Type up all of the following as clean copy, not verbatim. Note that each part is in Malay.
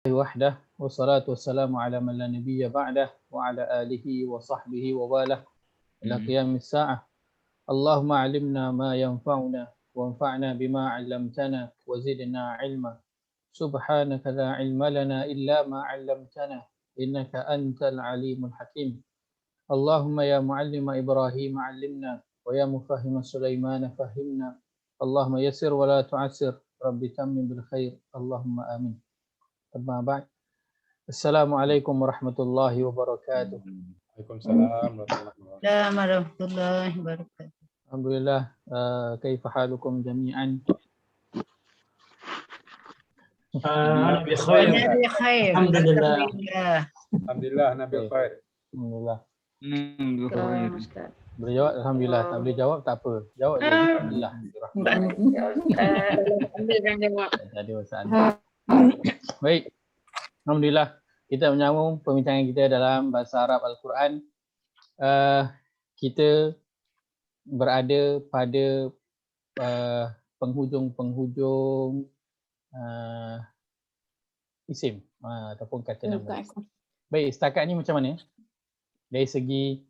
وحده والصلاة والسلام على من لا نبي بعده وعلى آله وصحبه وواله إلى قيام الساعة. اللهم علمنا ما ينفعنا وانفعنا بما علمتنا وزدنا علما. سبحانك لا علم لنا إلا ما علمتنا إنك أنت العليم الحكيم. اللهم يا معلم إبراهيم علمنا ويا مفهم سليمان فهمنا. اللهم يسر ولا تعسر رب تمم بالخير اللهم آمين. أما بعد. Assalamualaikum warahmatullahi wabarakatuh. Waalaikumsalam warahmatullahi wabarakatuh. Alhamdulillah, kaifa halukum jami'an? Nabi khair. Nabi khair. Alhamdulillah. Alhamdulillah. Nabi khair. Alhamdulillah. Ustaz. Boleh jawab Alhamdulillah, tak boleh jawab tak apa. Jawab je Alhamdulillah. Ambilkan jawab. Tak ada masalah. Baik. Alhamdulillah, kita menyambung perbincangan kita dalam bahasa Arab Al-Quran. Kita berada pada penghujung isim ataupun kata nama. Baik, setakat ni macam mana? Dari segi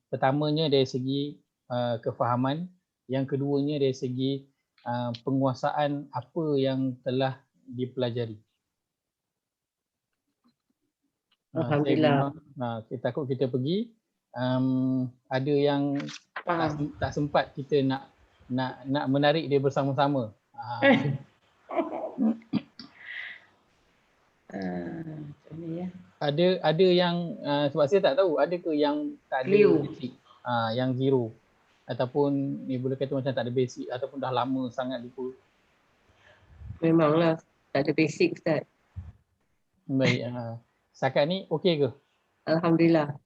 pertamanya dari segi kefahaman, yang keduanya dari segi penguasaan apa yang telah dipelajari. Alhamdulillah. Kita takut kita pergi ada yang tak sempat kita nak menarik dia bersama-sama. Macam ni ya. Ada yang sebab saya tak tahu ada ke yang tak ada basic, yang zero ataupun ni boleh kata macam tak ada basic ataupun dah lama sangat lupa. Memanglah tak ada basic Ustaz. Baik, setakat ni okey ke? Alhamdulillah.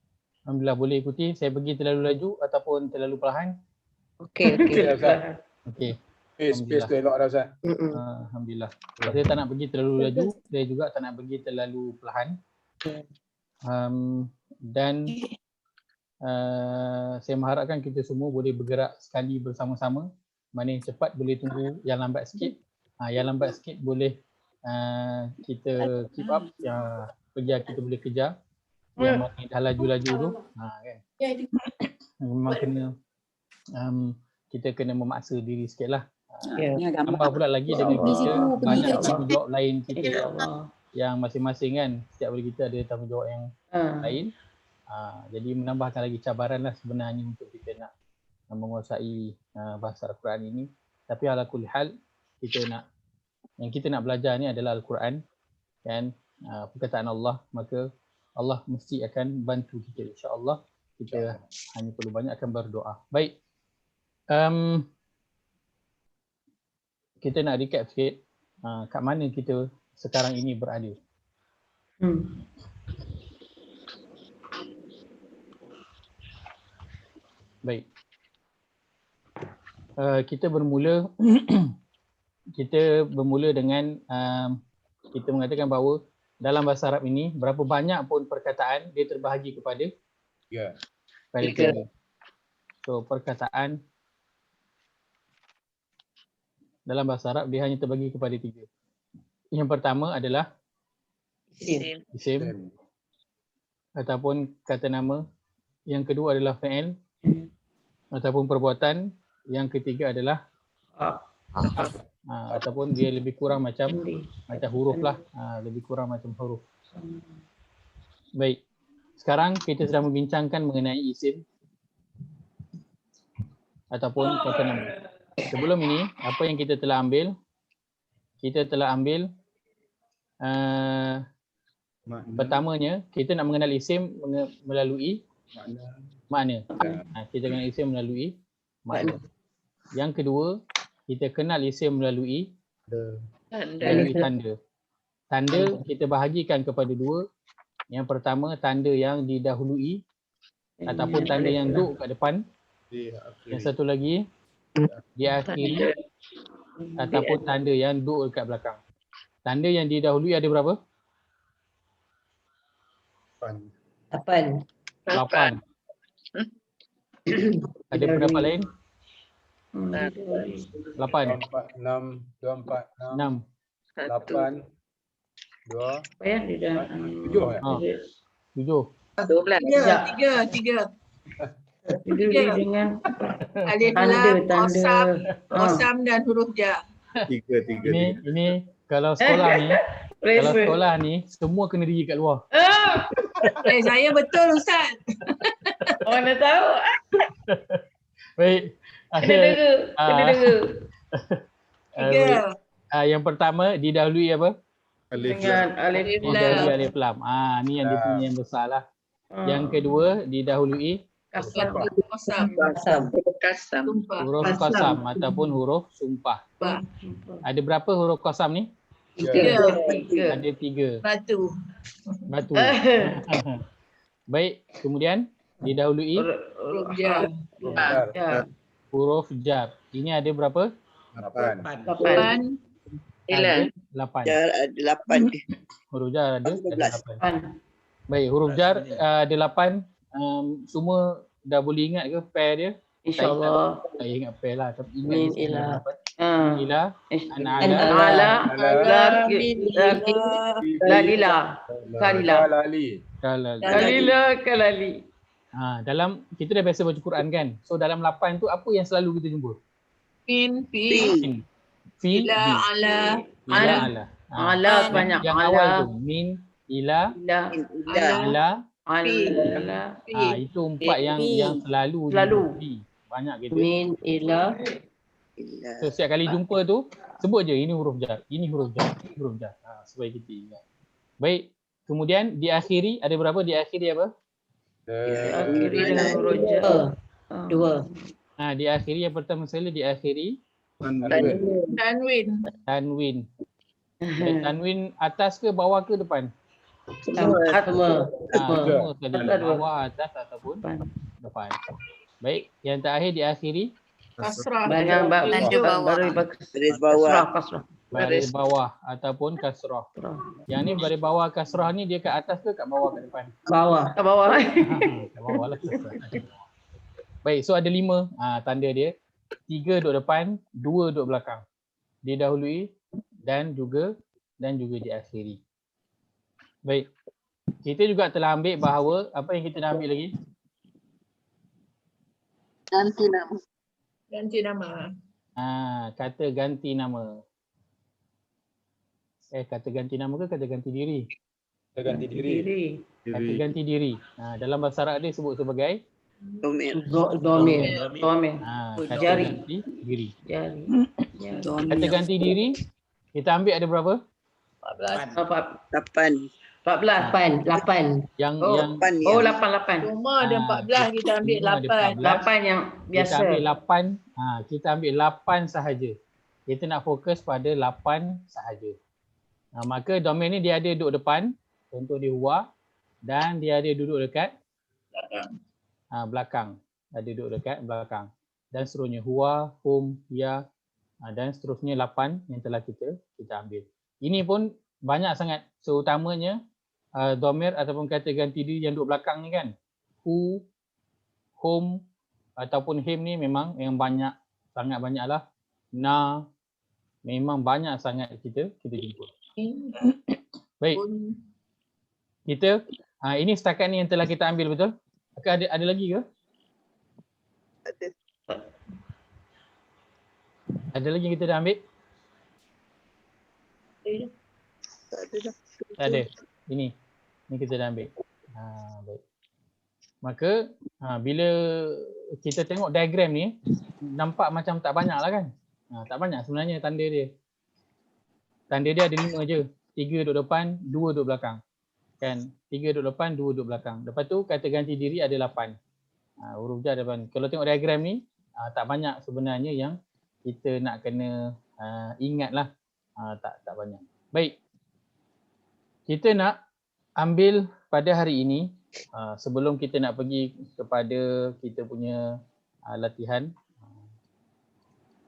Alhamdulillah, boleh ikuti. Saya pergi terlalu laju ataupun terlalu perlahan? Okey. Okey. Space tu elok dah Ustaz. Alhamdulillah. Sebab saya tak nak pergi terlalu laju, saya juga tak nak pergi terlalu perlahan. Dan saya mengharapkan kita semua boleh bergerak sekali bersama-sama. Mana yang cepat boleh tunggu yang lambat sikit. Yang lambat sikit boleh kita keep up. Kejar kita boleh kejar. Yang mana dah laju-laju tu kan. Memang kena kita kena memaksa diri sikit lah. Tambah pula lagi dengan kita banyak tanggungjawab lain kita yang masing-masing kan, setiap hari kita ada tanggungjawab yang lain. Jadi menambahkan lagi cabaran lah sebenarnya untuk kita nak menguasai bahasa Al-Quran ini. Tapi ala kulli hal yang kita nak belajar ni adalah Al-Quran kan, perkataan Allah, maka Allah mesti akan bantu kita insya-Allah. Kita hanya perlu banyakkan berdoa. Baik. Kita nak recap sikit kat mana kita sekarang ini berada. Baik. Kita bermula dengan kita mengatakan bahawa dalam bahasa Arab ini berapa banyak pun perkataan dia terbahagi kepada tiga. So perkataan dalam bahasa Arab dia hanya terbagi kepada tiga. Yang pertama adalah isim ataupun kata nama. Yang kedua adalah fi'il ataupun perbuatan. Yang ketiga adalah ataupun dia lebih kurang macam huruf lah, lebih kurang macam huruf. Baik, sekarang kita sedang membincangkan mengenai isim ataupun kata nama. Sebelum ini, apa yang kita telah ambil? Kita telah ambil pertamanya, kita nak mengenal isim melalui makna. Kita kenal isim melalui makna. Yang kedua, kita kenal isim melalui tanda. Tanda kita bahagikan kepada dua. Yang pertama, tanda yang didahului ataupun tanda yang duduk kat depan. Yang satu lagi diakhiri ataupun tanda yang duduk dekat belakang. Tanda yang didahului ada berapa? 8. Ada pendapat lain? 8. 6. 8. 8. 2, Apa ya? Dia dah 7 ya? 7. 12. Tiga. Diri dengan Alif tanda, lam, tanda. osam dan huruf jar. Ini kalau sekolah ni, kalau sekolah ni semua kena diri kat luar. Saya betul Ustaz. Mana tahu. Baik. Kena dengar. Kena dengar. Tiga. Yang pertama didahului apa? Dengan alif Didahului alif lam. Ni yang dia punya yang besar lah. Yang kedua didahului kasam. Kasam. huruf qasam ataupun huruf sumpah. Ada berapa huruf qasam ni? Tiga. Ada 3. Batu. Baik, kemudian didahului Huruf jar. huruf jar. Ini ada berapa? 8. 8. Jar ada 8. Huruf jar ada 12. 8. Baik, huruf jar ada 8. Semua dah boleh ingat ke pair dia? InsyaAllah. Tak ingat pair lah. Tapi Min ingat ila. ila, Ala. Lalila. Kalali. Dalam kita dah biasa baca Quran kan. So dalam 8 tu apa yang selalu kita jumpa? Fin. Fi, Ila, ala. ala. Ala banyak. Yang awal tu min, ila, ala. Itu 4 yang selalu. Fi. Banyak gitu. Min ila. So setiap kali jumpa tu sebut je ini huruf jar, ini huruf jar, ini huruf jar. Supaya kita ingat. Baik. Kemudian diakhiri ada berapa? Diakhiri apa? Akhiri dengan huruf jar. 2. Diakhiri yang pertama sekali diakhiri Tanwin. Baik, tanwin atas ke bawah ke depan? Semua. Semua sekali. Bawah, atas ataupun depan. Baik, yang terakhir diakhiri Kasrah. Baru Baris bawah. baris bawah ataupun kasrah. Yang ni baris bawah kasrah ni dia kat atas ke kat bawah kat depan? Ke bawah. Kat bawah lah. Baik, so ada 5 tanda dia. 3 duduk depan, 2 duduk belakang. Didahului dan juga diakhiri. Baik. Kita juga telah ambil bahawa apa yang kita dah ambil lagi? Ganti nama. Kata ganti nama. Kata ganti nama ke kata ganti diri? Kata ganti diri. Kata ganti diri. Dalam bahasa Arab dia sebut sebagai Domir. kata Jari. ganti diri. Jari. Kata ganti diri kita ambil ada berapa? 8. 8. Yang 8. Cuma ada 14 kita ambil Cuma ada 8. 8 yang Kita biasa. ambil 8. Kita ambil 8 sahaja. Kita nak fokus pada 8 sahaja. Maka domain ni dia ada duduk depan, contoh dia huwa, dan dia ada duduk dekat belakang. Ada duduk dekat belakang. Dan seterusnya huwa, hum, ya, dan seterusnya 8 yang telah kita ambil. Ini pun banyak sangat, seutamanya domir ataupun kata ganti diri yang duduk belakang ni kan. Hu, hum ataupun him ni memang yang banyak, sangat banyak lah. Na, memang banyak sangat kita jumpa. Baik. Kita ini setakat ni yang telah kita ambil, betul? Ada lagi ke? Ada lagi yang kita dah ambil? Tak ada. Ini kita dah ambil. Baik. Maka bila kita tengok diagram ni nampak macam tak banyak lah kan? Tak banyak sebenarnya tanda dia. Tanda dia ada 5 je. 3 duduk depan, 2 duduk belakang. Kan? 3 duduk depan, 2 duduk belakang. Lepas tu kata ganti diri ada 8. Huruf jar depan. Kalau tengok diagram ni tak banyak sebenarnya yang kita nak kena ingat lah. Tak banyak. Baik. Kita nak ambil pada hari ini sebelum kita nak pergi kepada kita punya latihan,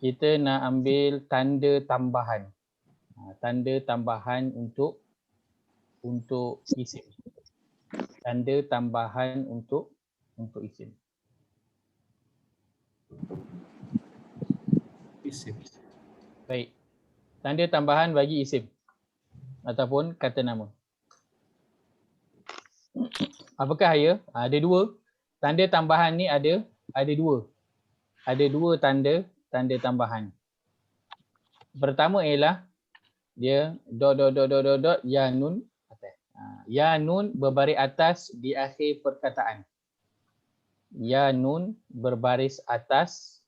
kita nak ambil tanda tambahan. Tanda tambahan untuk isim. Tanda tambahan untuk isim. Baik. Tanda tambahan bagi isim. ataupun kata nama. Apakah ya? Ada dua. Tanda tambahan ni ada dua. Ada dua tanda tambahan. Pertama ialah dia ya nun atas. Ya nun berbaris atas di akhir perkataan. Ya nun berbaris atas.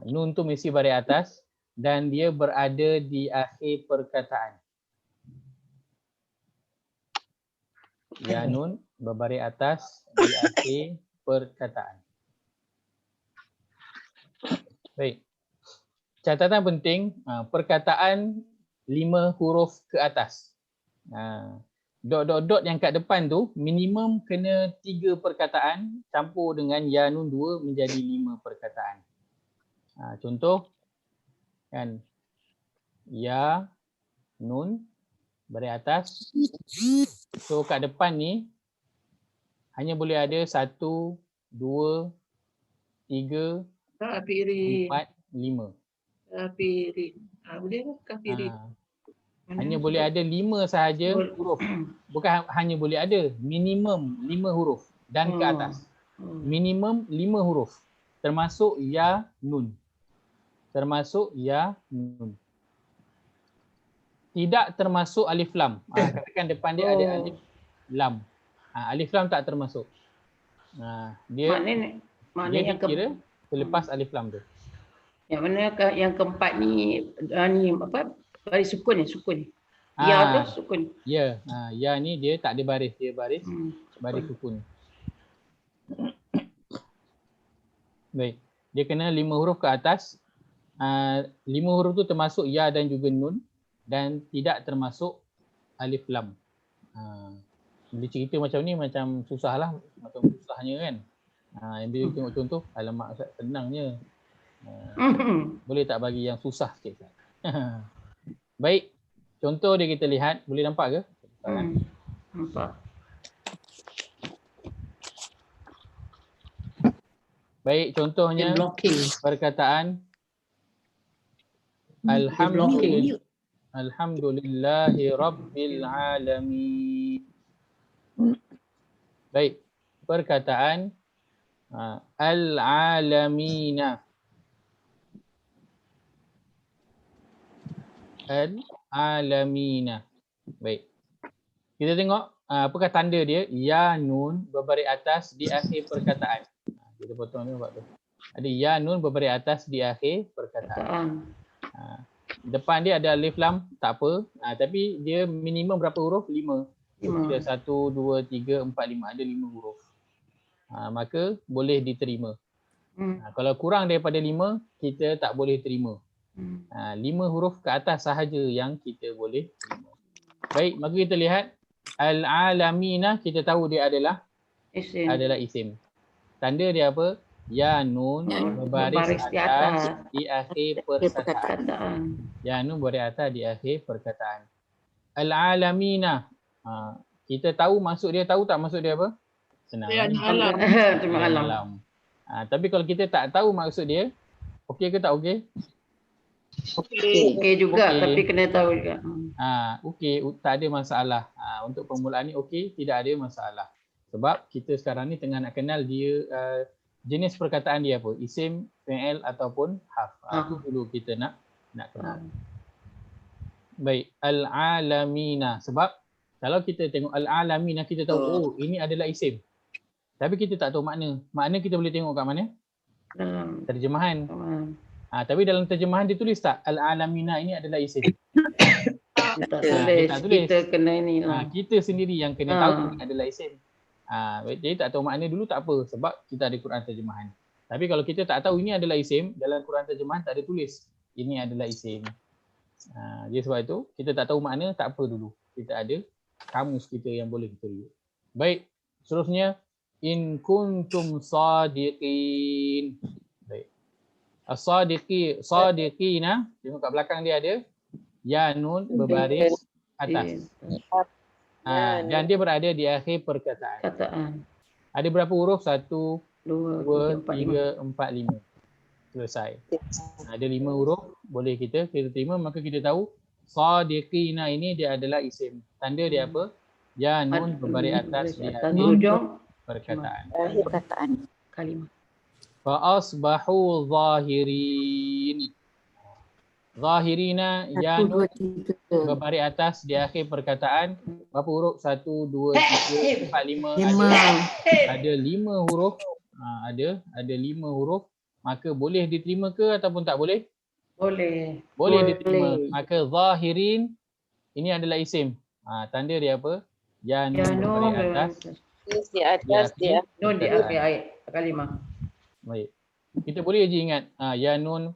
Nun tu mesti baris atas dan dia berada di akhir perkataan. Ya nun berbaris atas di akhir perkataan. Baik. Catatan penting, perkataan 5 huruf ke atas. Dot yang kat depan tu minimum kena 3 perkataan campur dengan ya nun 2 menjadi 5 perkataan. Contoh kan, ya nun baris atas. So kat depan ni hanya boleh ada 1, 2, 3, Kafirin. 4, 5. Kafirin. Boleh tak kafirin? Hanya boleh ada 5 sahaja huruf. Bukan hanya boleh ada, minimum 5 huruf dan ke atas. Minimum 5 huruf. Termasuk ya nun. Termasuk ya nun. Tidak termasuk alif lam. Katakan depan dia ada alif lam. Alif lam tak termasuk. Dia Maknanya kira selepas alif lam tu. yang mana yang keempat ni apa? Baris sukun ni, sukun. Ya tu sukun. Ya, ya ni dia tak ada baris, dia baris sukun. Baik. Dia kena 5 huruf ke atas. 5 huruf tu termasuk ya dan juga nun dan tidak termasuk alif lam. Bila cerita macam ni macam susah lah, macam susahnya kan. Yang bila tengok contoh, alamak Ustaz senangnya. Boleh tak bagi yang susah sikit? Baik, contoh dia kita lihat, boleh nampak ke? Nampak. Baik, contohnya perkataan Alhamdulillahi Rabbil Alamin. Baik, perkataan Al-Alamina. Al-Alamina. Baik. Kita tengok apakah tanda dia? Ya nun berbaris atas di akhir perkataan. Kita potong ni buat tu. Ada ya nun berbaris atas di akhir perkataan. Depan dia ada alif lam, tak apa. Tapi dia minimum berapa huruf? 5. Ada 1, 2, 3, 4, 5. Ada 5 huruf. Maka boleh diterima. Kalau kurang daripada 5, kita tak boleh terima. 5 huruf ke atas sahaja yang kita boleh terima. Baik, maka kita lihat Al-Alamina, kita tahu dia adalah isim. Tanda dia apa? Ya nun berbaris atas di akhir perkataan. Ya nun berbaris atas di akhir perkataan. Al-Alamina. Kita tahu maksud dia, tahu tak maksud dia apa? Senang. Alam. Tapi kalau kita tak tahu maksud dia, okey ke tak okey? Okey juga, tapi kena tahu juga. Okey, tak ada masalah. Untuk permulaan ni okey, tidak ada masalah. Sebab kita sekarang ni tengah nak kenal dia jenis perkataan dia apa, isim, fi'il ataupun harf. Itu dulu kita nak kenal. Baik, al-alamina. Sebab kalau kita tengok al-alamina, kita tahu ini adalah isim. Tapi kita tak tahu makna. Makna kita boleh tengok kat mana? Terjemahan. Tapi dalam terjemahan dia tulis tak al-alamina ini adalah isim? Tak tulis. Kita kena ni lah. Kita sendiri yang kena tahu ini adalah isim. Jadi tak tahu makna dulu tak apa sebab kita ada Quran terjemahan. Tapi kalau kita tak tahu ini adalah isim, dalam Quran terjemahan tak ada tulis ini adalah isim. Jadi sebab itu kita tak tahu makna, tak apa dulu. Kita ada kamus kita yang boleh kita lihat. Baik, seterusnya in kuntum sadiqin. Baik. Sadiqina, tengok kat belakang dia ada ya nun berbaris atas. Dan dia berada di akhir perkataan. Ada berapa huruf? 1, 2, 3, 4, 5. Selesai. Ada 5 huruf, boleh kita terima, maka kita tahu Sadiqina ini dia adalah isim. Tanda dia apa? Ya nun berbaris atas di Tanda akhir hujung perkataan. Akhir kataan. kalimah. Fa asbahu zahirin. Zahirina ya 1, nun 2, 3. berbaris atas di akhir perkataan. Berapa huruf? 1, 2, 3, 4, 5. 5. Ada 5 huruf. Ada 5 huruf. Maka boleh diterima ke ataupun tak boleh? Boleh. Boleh diterima. Maka zahirin ini adalah isim. Tanda dia apa? Ya nun Ya nun berbaris atas Di atas dia. nun di akhir ayat kalimah. Baik. Kita boleh je ingat ya nun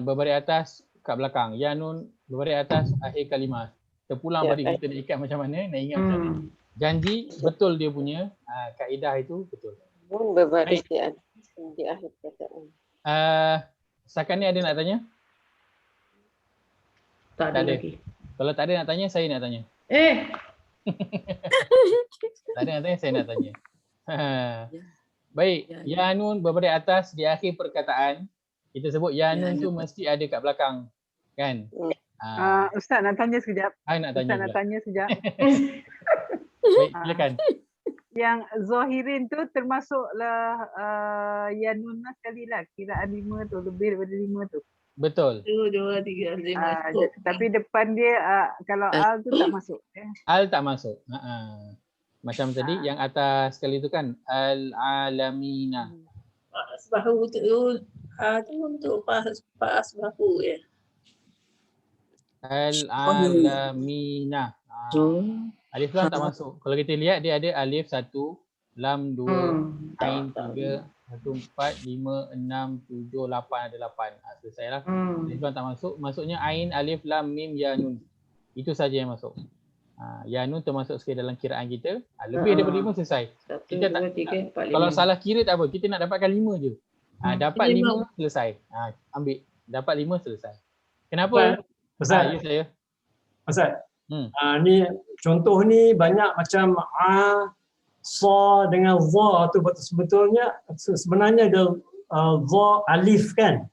berbaris atas kat belakang. Ya nun berbaris atas akhir kalimah. Terpulang Ya, balik kita nak ikat macam mana, nak ingat macam mana. Janji betul dia punya kaedah itu betul. Nun berbaris di akhir perkataan. Setakat ni ada nak tanya? Tak Tak ada ada. lagi. Kalau tak ada nak tanya, saya nak tanya. Tak ada nak tanya, saya nak tanya. Baik, ya nun berbaris atas di akhir perkataan. Kita sebut ya nun tu mesti ada kat belakang. Kan? Ustaz nak tanya sekejap. Nak tanya Ustaz nak pula. tanya sekejap. Baik, silakan. Yang zahirin tu termasuklah ya nun lah sekali lah. Kiraan 5 tu, lebih daripada 5 tu. Betul. 1, 2, 3, 5. Tapi depan dia kalau al tu tak masuk. Al tak masuk. Macam tadi yang atas sekali tu kan al-alamina. Bahu tu untuk pas bahu ya. Al-alamina. Alif lam tak masuk. Kalau kita lihat dia ada alif 1, lam 2, ain 3, 1, 4, 5, 6, 7, 8 ada 8. Selesailah. Alif lam tak masuk. Maksudnya ain, alif, lam, mim, ya, nun. Itu saja yang masuk. Ya nun termasuk sekali dalam kiraan kita. Lebih daripada 5 selesai. 1, Kita 2, 3, 4, 5. Kalau salah kira tak apa. Kita nak dapatkan 5 je. Dapat 5 selesai. Ambil. Dapat 5 selesai. Kenapa? Ustaz, Ya saya. Ustaz. Ni contoh ni banyak macam sa dengan za tu sebetulnya sebenarnya ada za alif kan.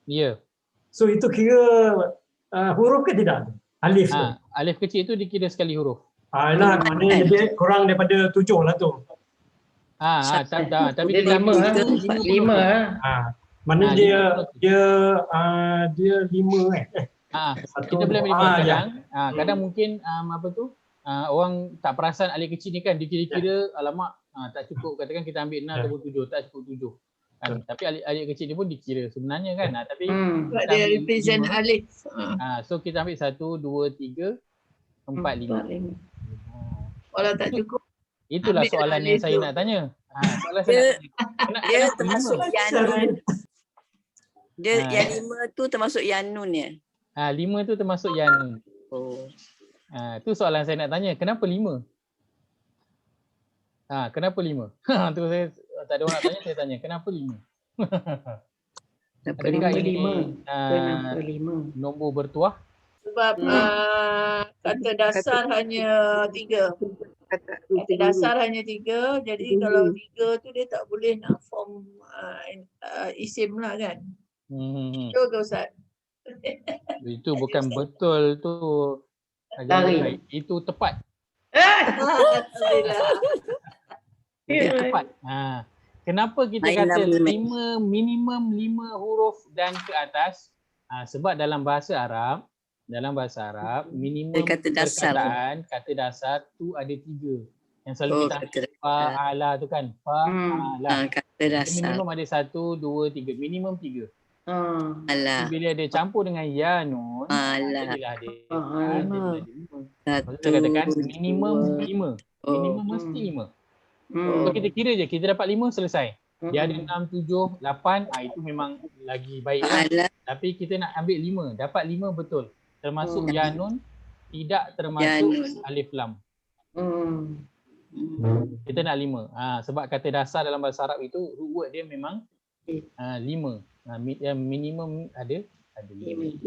Ya. So itu kira huruf ke tidak? Alif tu. Alif kecil tu dikira sekali huruf. Lah maknanya lebih kurang daripada 7 lah tu. Tapi Dia kita 5 Maknanya dia 5 kita boleh ambil kadang kadang mungkin orang tak perasan alif kecil ni kan dikira-kira alamak tak cukup, katakan kita ambil 6 ataupun 7, tak cukup 7 kan. Tapi alif kecil ni pun dikira sebenarnya kan. Tapi Dia represent alif. so kita ambil 1, 2, 3, 4, 5. Kalau tak cukup Itulah ambil soalan yang alif saya tu. nak tanya. Soalan saya nak tanya. Dia Kenapa termasuk 5? yanun. Dia yang 5 tu termasuk yanun ya. 5 tu termasuk yang Oh. tu soalan saya nak tanya. Kenapa 5? Kenapa 5? Tu saya tak ada orang nak tanya, saya tanya. Kenapa 5? Adakah ini Kenapa 5? nombor bertuah? sebab kata dasar hanya 3. Kata dasar hanya 3. Jadi kalau 3 tu dia tak boleh nak form isim lah kan. Betul ke Ustaz? Itu bukan betul tu. Lari. Itu tepat. Alhamdulillah. Itu tepat. Kenapa kita kata 5 minimum 5 huruf dan ke atas? Sebab dalam bahasa Arab minimum Kata dasar. perkataan kata dasar tu ada 3. Yang selalu kita fa'ala tu kan. Fa'ala. Kata dasar. Minimum ada 1, 2, 3. Minimum 3. Alah. Bila dia campur dengan ya nun, Alah. jadilah dia. Satu. Kita katakan minimum 5. Minimum Oh. mesti 5. So kita kira je, kita dapat 5 selesai. Dia ada 6, 7, 8, itu memang lagi baik lah. Alah. Tapi kita nak ambil 5, dapat 5 betul. Termasuk ya nun, tidak termasuk alif lam. Kita nak 5. Sebab kata dasar dalam bahasa Arab itu root word dia memang 5. Yang minimum ada 5.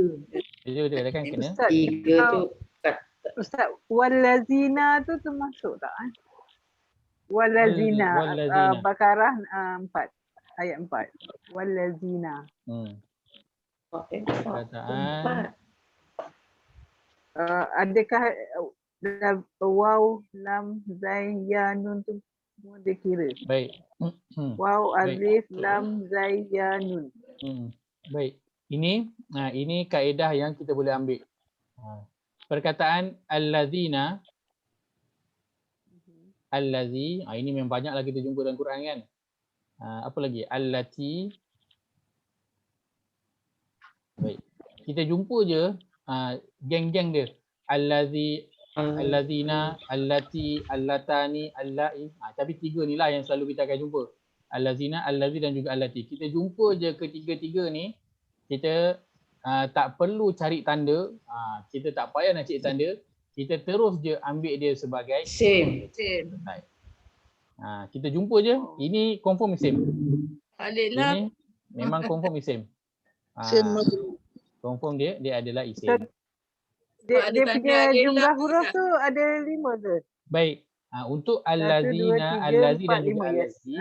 Jadi kita katakan kena Ustaz, 3 tu Ustaz, walazina tu termasuk tak? Walazina. Walazina. Bakarah 4. Ayat 4. Walazina. perkataan Adakah waw, lam, zai, ya, nun tu semua dia kira? Baik. Waw, Baik. alif, lam, zai, ya, nun. Baik. Ini kaedah yang kita boleh ambil. Perkataan allazina, allazi, ini memang banyaklah kita jumpa dalam Quran kan. Apa lagi? Allati. Baik. Kita jumpa je geng-geng dia. Allazi, allazina, allati, allatani, allai. Tapi tiga ni lah yang selalu kita akan jumpa. Allazina, allazi dan juga allati. Kita jumpa je ketiga-tiga ni, kita tak perlu cari tanda. Kita tak payah nak cari tanda. Kita terus je ambil dia sebagai Isim. Baik. Kita jumpa je, ini confirm isim. Alif lam. Ini memang confirm isim. Confirm dia adalah isim. Dia Ada tanda punya alif jumlah lam huruf tak? tu ada 5 ke? Baik. Untuk Satu, dua, allazina, tiga, allazi empat, dan juga lima, ya. allati.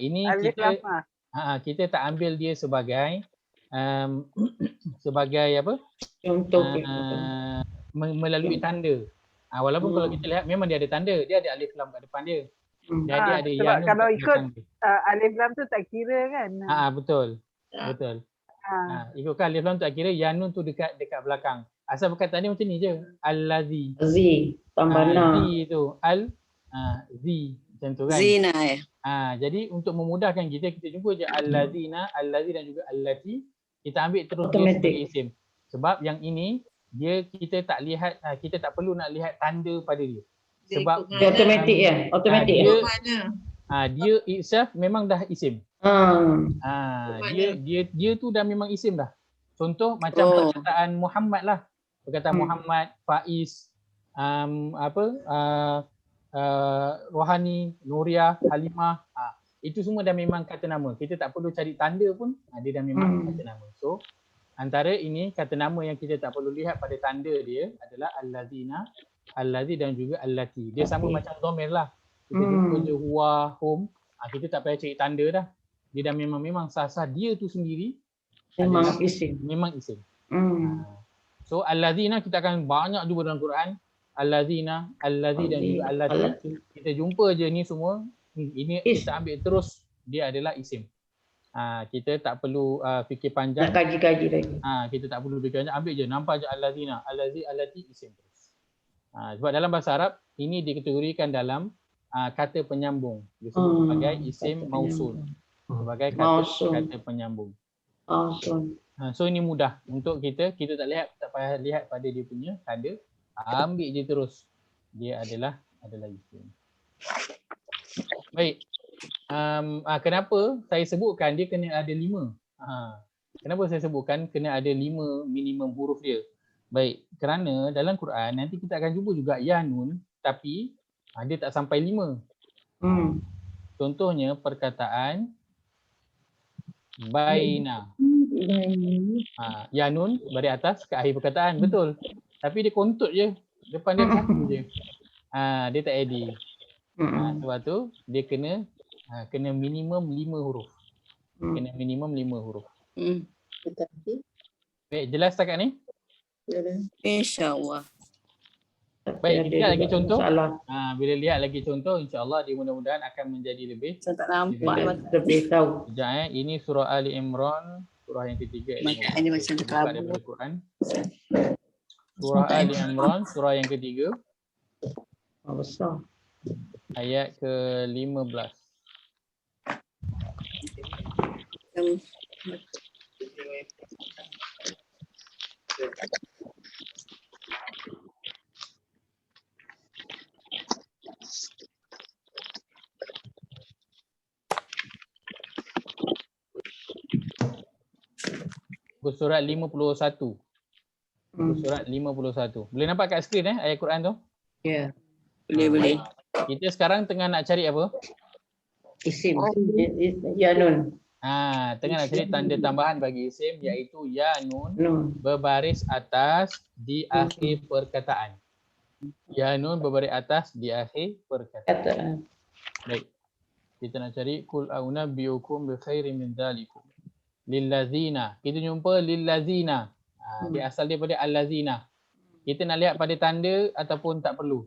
Ini Alif kita lam. kita tak ambil dia sebagai sebagai apa? Contoh. Melalui tanda. Walaupun kalau kita lihat memang dia ada tanda, dia ada alif lam kat depan dia. Dan dia ada sebab yanun kalau kat ikut belakang dia. alif lam tu tak kira kan? Betul. Betul. Ikutkan alif lam tak kira, yanun tu dekat belakang. Asal perkataan dia macam ni je. Allazi. Zi. Tambah na. Zi tu. Zi. Macam tu kan. Zina ya. Jadi untuk memudahkan kita jumpa je allazina, allazi dan juga allati. Kita ambil terus dia Automatic. sebagai isim. Sebab yang ini kita tak lihat, kita tak perlu nak lihat tanda pada dia. Dia Sebab ikut Dia automatik ya. Automatik ya. dia- mana? dia itself memang dah isim. Dia tu dah memang isim dah. Contoh macam perkataan Muhammad lah. Perkataan Muhammad, Faiz, Rohani, Nuriah, Halimah. Itu semua dah memang kata nama. Kita tak perlu cari tanda pun, dia dah memang kata nama. So antara ini kata nama yang kita tak perlu lihat pada tanda dia adalah allazina, allazi dan juga allati. Dia sama macam dhamir lah. Kita jumpa je huwa, hum. Kita tak payah cari tanda dah. Dia dah memang sah-sah dia tu sendiri Memang adalah isim. memang isim. So allazina kita akan banyak jumpa dalam Quran. Allazina, allazi dan juga allati. Kita jumpa je ni semua. Ini kita ambil terus dia adalah isim. Kita tak perlu fikir panjang. Nak kaji-kaji lagi. Kita tak perlu fikir panjang. Ambil je, nampak je allazina, allazi, allati, isim terus. Sebab dalam bahasa Arab ini dikategorikan dalam kata penyambung. Disebut sebagai isim mausul. Sebagai kata penyambung. So ini mudah untuk kita tak payah lihat pada dia punya tanda. Ambil je terus. Dia adalah isim. Baik. Kenapa saya sebutkan dia kena ada 5? Kenapa saya sebutkan kena ada 5 minimum huruf dia? Baik, kerana dalam Quran nanti kita akan jumpa juga ya nun tapi dia tak sampai 5. Contohnya perkataan baina. Ya nun baris atas ke akhir perkataan, betul. Tapi dia kontut je, depan dia satu je. Dia tak edit. Sebab tu dia kena minimum 5 huruf. Kena minimum 5 huruf. Baik, jelas setakat ni? InsyaAllah. Baik, lihat lagi contoh. Bila lihat lagi contoh, insya-Allah dia mudah-mudahan akan menjadi lebih. Saya tak nampak. Lebih tahu. Sekejap ini surah Ali Imran, surah yang ketiga. Ini macam buka daripada Quran. Surah Ali Imran, surah yang ketiga. Besar. Ayat ke-15. Surat 51. Surat 51. Boleh nampak kat skrin ayat Quran tu? Ya. Boleh. Kita sekarang tengah nak cari apa? Isim. Ya nun. Tengah nak cari tanda tambahan bagi isim iaitu ya nun berbaris atas di akhir perkataan. Ya nun berbaris atas di akhir perkataan. Baik. Kita nak cari kul a'unabbiukum bi khairin min dzalikum. Lillazina. Kita jumpa lillazina. Dia asal daripada allazina. Kita nak lihat pada tanda ataupun tak perlu?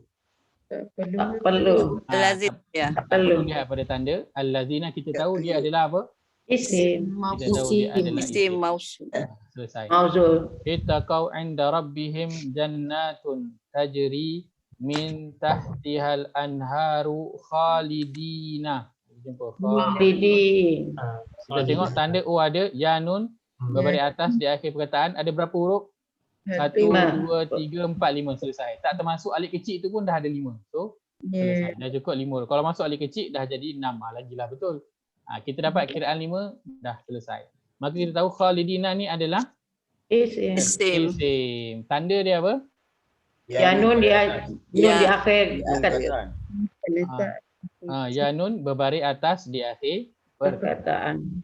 Tak perlu. Lazim ya. Tak perlu lihat pada tanda. Allazina kita tahu dia adalah apa? Isim. Kita tahu dia adalah Isim isim. mausul. Selesai. Mauzul. Ittaqau 'inda rabbihim jannatun tajri min tahtihal anharu khalidina. Jumpa Khalidin. kita tengok tanda ada ya nun berbaris atas di akhir perkataan. Ada berapa huruf? 1, 2, 3, 4, 5. Selesai. Tak termasuk alif kecil tu pun dah ada 5. So selesai. Dah cukup 5 huruf. Kalau masuk alif kecil dah jadi 6. Lagilah betul. Kita dapat kiraan 5 dah selesai. Maka kita tahu khalidina ni adalah Isim. isim. Tanda dia apa? Ya nun dia nun di akhir Perkataan. Ya nun berbaris atas di akhir perkataan.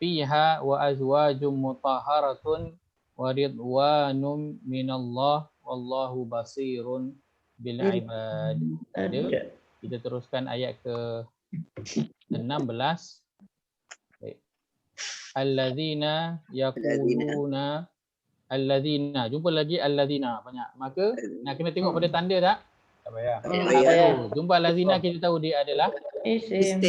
fiha wa azwajum mutahharatun wa ridwanum minallah wallahu basirun bil ibad. Ada. Kita teruskan ayat ke 16. Baik. Allazina yaquluna allazina. Jumpa lagi allazina banyak. Maka nak kena tengok pada tanda tak? Tak payah. Jumpa allazina kita tahu dia adalah Isim.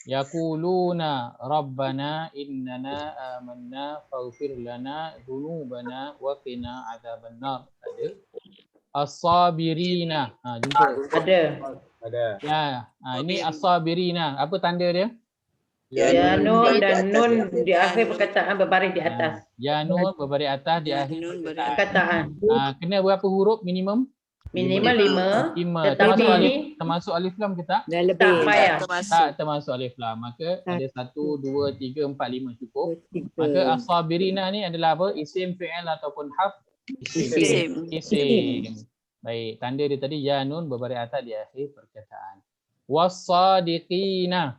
yaquluna rabbana innana amanna faghfir lana dhunubana wa qina adzabannar. Ada. As-sabirina. Jumpa. Ada. Ya. Ini as-sabirina. Apa tanda dia? Ya nun dan nun di akhir perkataan berbaris di atas. Ya nun berbaris atas di akhir Perkataan. kena berapa huruf minimum? Minimal 5. 5. Tetapi Termasuk alif lam ke tak? Dah lebih. Tak payah. Tak termasuk alif lam. Maka ada 1, 2, 3, 4, 5 cukup. Maka as-sabirina ni adalah apa? Isim, fi'il ataupun harf? Isim. Baik, tanda dia tadi ya nun berbaris atas di akhir perkataan. Was-sadiqina.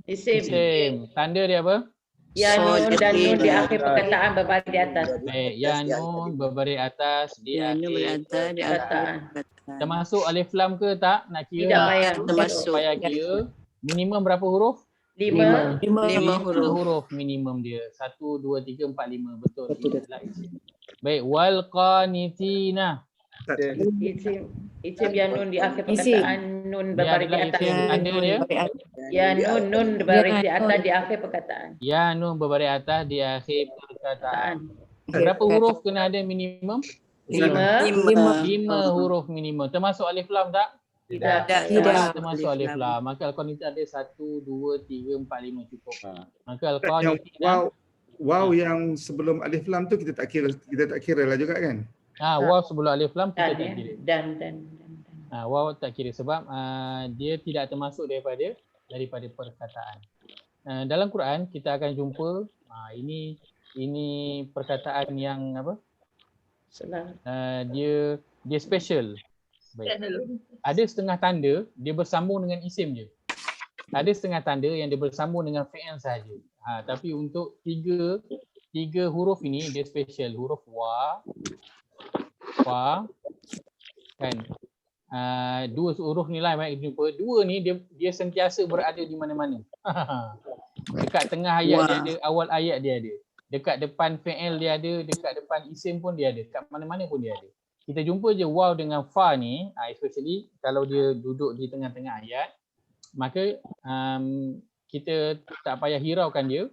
Isim. Tanda dia apa? Ya nun dan nun di akhir perkataan berbaris di atas. Baik, ya nun berbaris atas di akhir Perkataan. termasuk alif lam ke tak? Nak kira? Tidak payah. Termasuk. Payah kira. Minimum berapa huruf? 5. 5 huruf minimum dia. 1, 2, 3, 4, 5. Betul. Itulah isim. Baik, wal qanitina. Isim ya nun di akhir perkataan, nun berbaris di atas. Tanda dia? Ya nun berbaris di atas di akhir perkataan. Ya nun berbaris atas di akhir perkataan. Berapa huruf kena ada minimum? 5 huruf minimum. Termasuk alif lam tak? Tidak. Termasuk alif lam. Maka al-qanitina ada 1, 2, 3, 4, 5 cukup. Maka al-qanitina Wow yang sebelum alif lam tu kita tak kira lah juga kan? waw sebelum alif lam kita tak kira. Dan. Waw tak kira sebab dia tidak termasuk daripada perkataan. Dalam Quran kita akan jumpa ini perkataan yang apa? Dia special. Baik. Ada setengah tanda dia bersambung dengan isim je. Ada setengah tanda yang dia bersambung dengan fi'il sahaja. Tapi untuk tiga huruf ini dia special. Huruf wa kan. Dua huruf ni lah baik jumpa. Dua ni dia sentiasa berada di mana-mana. Dekat tengah ayat dia ada, awal ayat dia ada. Dekat depan fi'il dia ada, dekat depan isim pun dia ada. Dekat mana-mana pun dia ada. Kita jumpa je waw dengan fa ni, especially kalau dia duduk di tengah-tengah ayat, maka kita tak payah hiraukan dia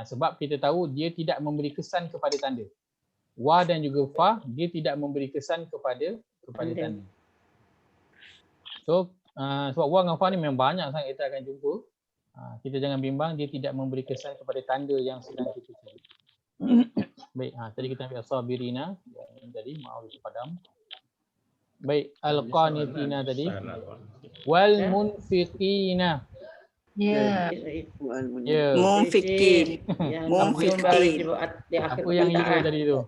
sebab kita tahu dia tidak memberi kesan kepada tanda. Wa dan juga fa dia tidak memberi kesan kepada tanda. So sebab wa dengan fa ni memang banyak sangat kita akan jumpa. Kita jangan bimbang dia tidak memberi kesan kepada tanda yang sedang kita cari. Baik, tadi kita ambil as-sabirina tadi ma'ruf padam. Baik, al-qanitina tadi. Wal munfiqina. Munfiqin. Apa yang itu tadi tu?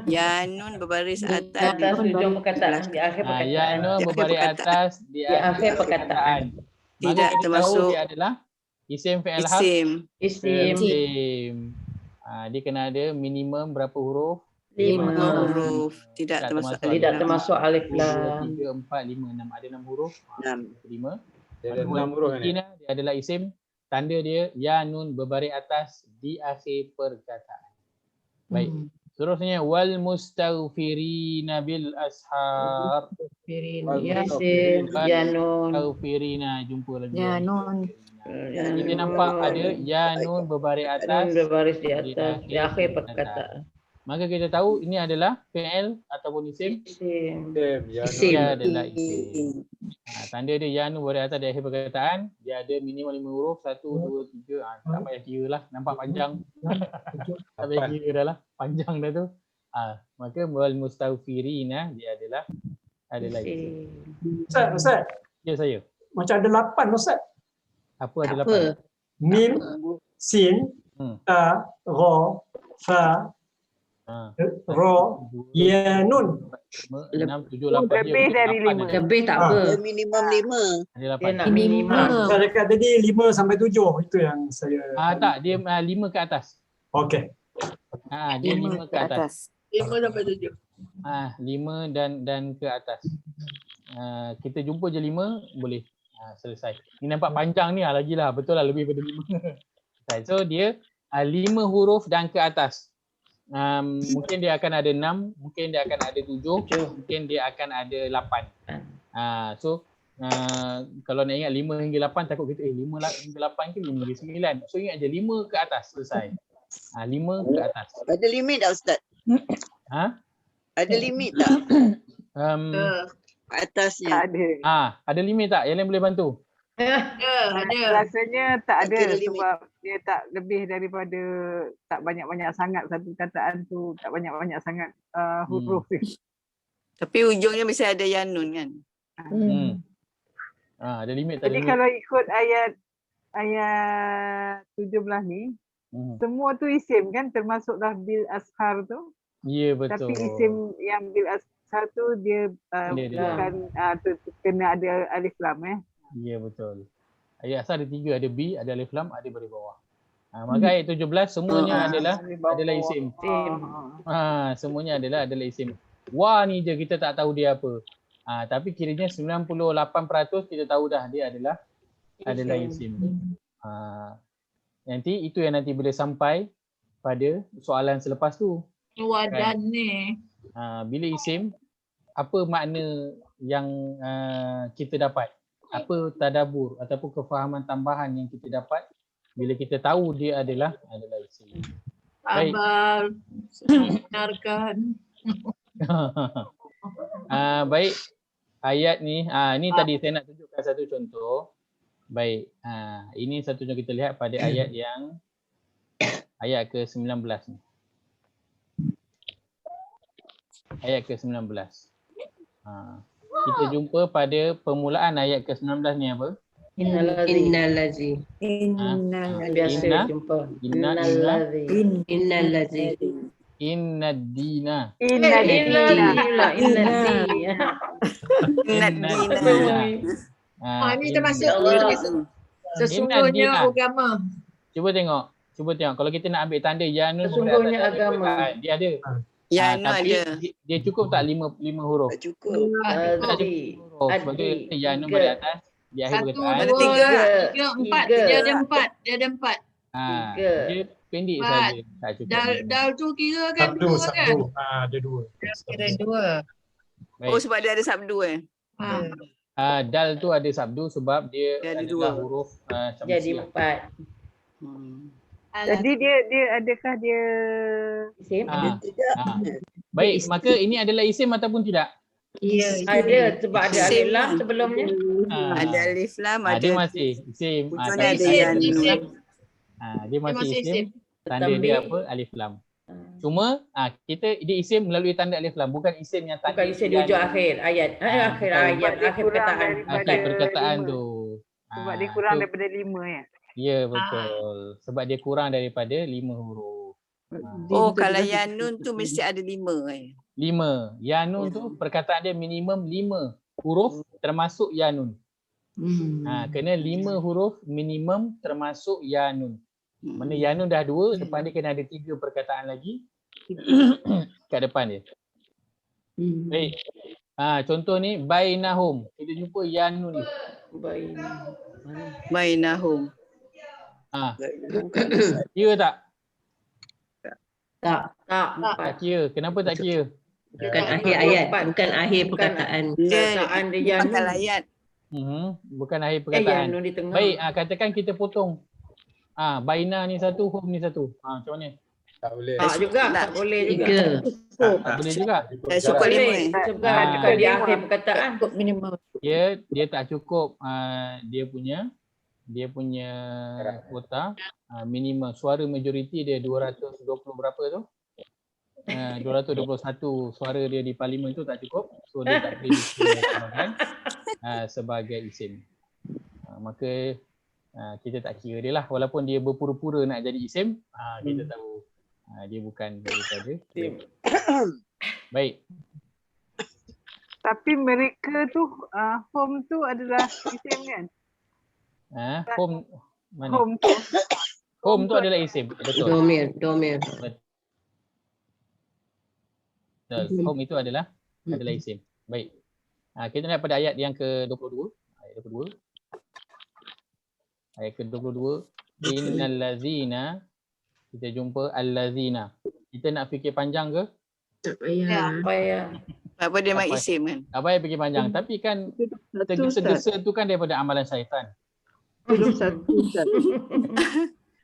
Ya nun berbaris atas hujung perkataan di akhir perkataan. Ya nun berbaris atas di akhir perkataan. Tidak termasuk dia adalah isim fi'il harf. Isim. Dia kena ada minimum berapa huruf? 5 huruf. Tidak termasuk alif lam. 2, 3, 4, 5, 6. Ada 6 huruf. 5. Dia ada 6 huruf kan? Dia adalah isim. Tanda dia ya nun berbaris atas di akhir perkataan. Baik. Seterusnya wal mustaghfirina bil ashar. Yasin, Yanun. Mustaghfirina, jumpa lagi. Yanun. Kita nampak ada yanun berbaris atas, Yanun berbaris di di atas, di akhir perkataan. Maka kita tahu ini adalah fi'il ataupun isim. Isim. Dia adalah isim. Tanda dia yanun berbaris atas di akhir perkataan. Dia ada minimum 5 huruf. 1, 2, 3. Tak payah kira lah. Nampak panjang. Tak payah kira dah lah. Panjang dah tu. Maka wal mustaghfirina dia adalah isim. Ustaz. Ya, saya. Macam ada 8 Ustaz. Apa ada 8? Mim, sin, ta, ra, fa, ro, ya, nun. 6, 7, 8. Lebih dari 5. Lebih tak apa. Minimum 5. Ada 8. Dia nak minimum. Saya dekat tadi 5 sampai 7. Itu yang saya. Tak, dia 5 ke atas. Okey. Dia 5 ke atas. 5 sampai 7. 5 dan ke atas. Kita jumpa je 5 boleh. Selesai. Ni nampak panjang ni lagilah, betul lah lebih daripada 5. So dia 5 huruf dan ke atas. Mungkin dia akan ada 6, mungkin dia akan ada 7, mungkin dia akan ada 8. So kalau nak ingat 5 hingga 8 takut kita 5 hingga 8 ke 5 hingga 9. So ingat je 5 ke atas, selesai. 5 ke atas. Ada limit tak Ustaz? Ada limit tak? Atasnya. Tak ada. Ada limit tak? Yang lain boleh bantu? Ada. Rasanya tak ada Ada limit. sebab dia tak lebih daripada, tak banyak-banyak sangat satu kataan tu, tak banyak-banyak sangat huruf tu. Tapi ujungnya mesti ada yanun kan? Ada limit tak? Jadi kalau ikut ayat 17 ni, semua tu isim kan, termasuklah bil ashar tu. Ya, betul. Tapi isim yang bil ashar tu dia bukan kena ada alif lam Ya, betul. Ayat asal ada 3, ada B, ada alif lam, ada baris bawah. Maka ayat 17 semuanya adalah isim. Semuanya adalah isim. Wa ni je kita tak tahu dia apa. Tapi kiranya 98% kita tahu dah dia adalah isim. Nanti itu yang nanti boleh sampai pada soalan selepas tu. Wadan ni. Bila isim, apa makna yang kita dapat? Apa tadabbur ataupun kefahaman tambahan yang kita dapat bila kita tahu dia adalah isim. Sabar, benarkan. Baik. Ayat ni, ni tadi saya nak tunjukkan satu contoh. Baik. Ini satu contoh kita lihat pada ayat yang ayat ke-19 ni. Ayat ke-19. Kita jumpa pada permulaan ayat ke-19 ni apa? Innalazi. Biasa jumpa. Innalazi. Innad-dina. Ini termasuk sesungguhnya agama. Cuba tengok. Kalau kita nak ambil tanda yanun Sesungguhnya agama. dia ada. Yanun tapi ada. dia cukup tak 5 huruf? Tak cukup. Tak cukup. Sebab tu yanun pada atas di akhir 1, perkataan. 2, 3, 4. Dia ada 4. Dia pendek saja. Tak cukup. Dal tu kira kan 2 kan? Ada 2. Kira 2. Oh sebab dia ada sabdu Dal tu ada sabdu sebab dia ada adalah 2 huruf Jadi 4. Jadi dia adakah dia Isim? Baik, maka ini adalah isim ataupun tidak? Ya. Ada sebab ada alif lam sebelumnya. Ada alif lam, ada Dia masih isim. ujungnya ada yanun. Dia masih isim. Tanda dia apa? Alif lam. Cuma dia isim melalui tanda alif lam, bukan isim yang tanda. Bukan isim di ujung akhir ayat. Akhir perkataan. Akhir perkataan tu. Sebab dia kurang daripada 5 ya. Ya, betul. Sebab dia kurang daripada 5 huruf. Oh kalau yanun tu mesti ada 5 5. Yanun tu perkataan dia minimum 5 huruf termasuk yanun. Kena 5 huruf minimum termasuk yanun. Mana yanun dah 2, depan dia kena ada 3 perkataan lagi kat depan dia. Baik. Contoh ni bainahum. Kita jumpa yanun ni. Bainahum. Ya tak? Tak. Tak kira. Kenapa tak kira? Bukan akhir ayat, bukan akhir perkataan. Perkataan dia Pangkal Yanun. ayat. Bukan akhir perkataan. Yanun di tengah. Baik, katakan kita potong. Baina ni satu, hum ni satu. Macam mana? Tak boleh. Tak juga, tak boleh juga. Tiga. Tak boleh juga. Cukup lima. Sebab di akhir perkataan. Minimum. Dia tak cukup dia punya kuota minimum. Suara majoriti dia 220 berapa tu? 221 suara dia di parlimen tu tak cukup. So dia tak boleh dikirakan sebagai isim. Maka kita tak kira dia lah. Walaupun dia berpura-pura nak jadi isim, kita tahu dia bukan daripada isim. Baik. Tapi mereka tu home tu adalah isim kan? Home mana? Home tu. Home tu adalah isim. Betul. Domir. Betul. Home itu adalah isim. Baik. Kita lihat pada ayat yang ke-22. Ayat 22. Ayat ke-22. Innal ladzina, kita jumpa al-ladzina. Kita nak fikir panjang ke? Tak payah. Apa dia main isim kan? Tak payah fikir panjang. Tapi kan tergesa-gesa tu kan daripada amalan syaitan. Belum satu Ustaz.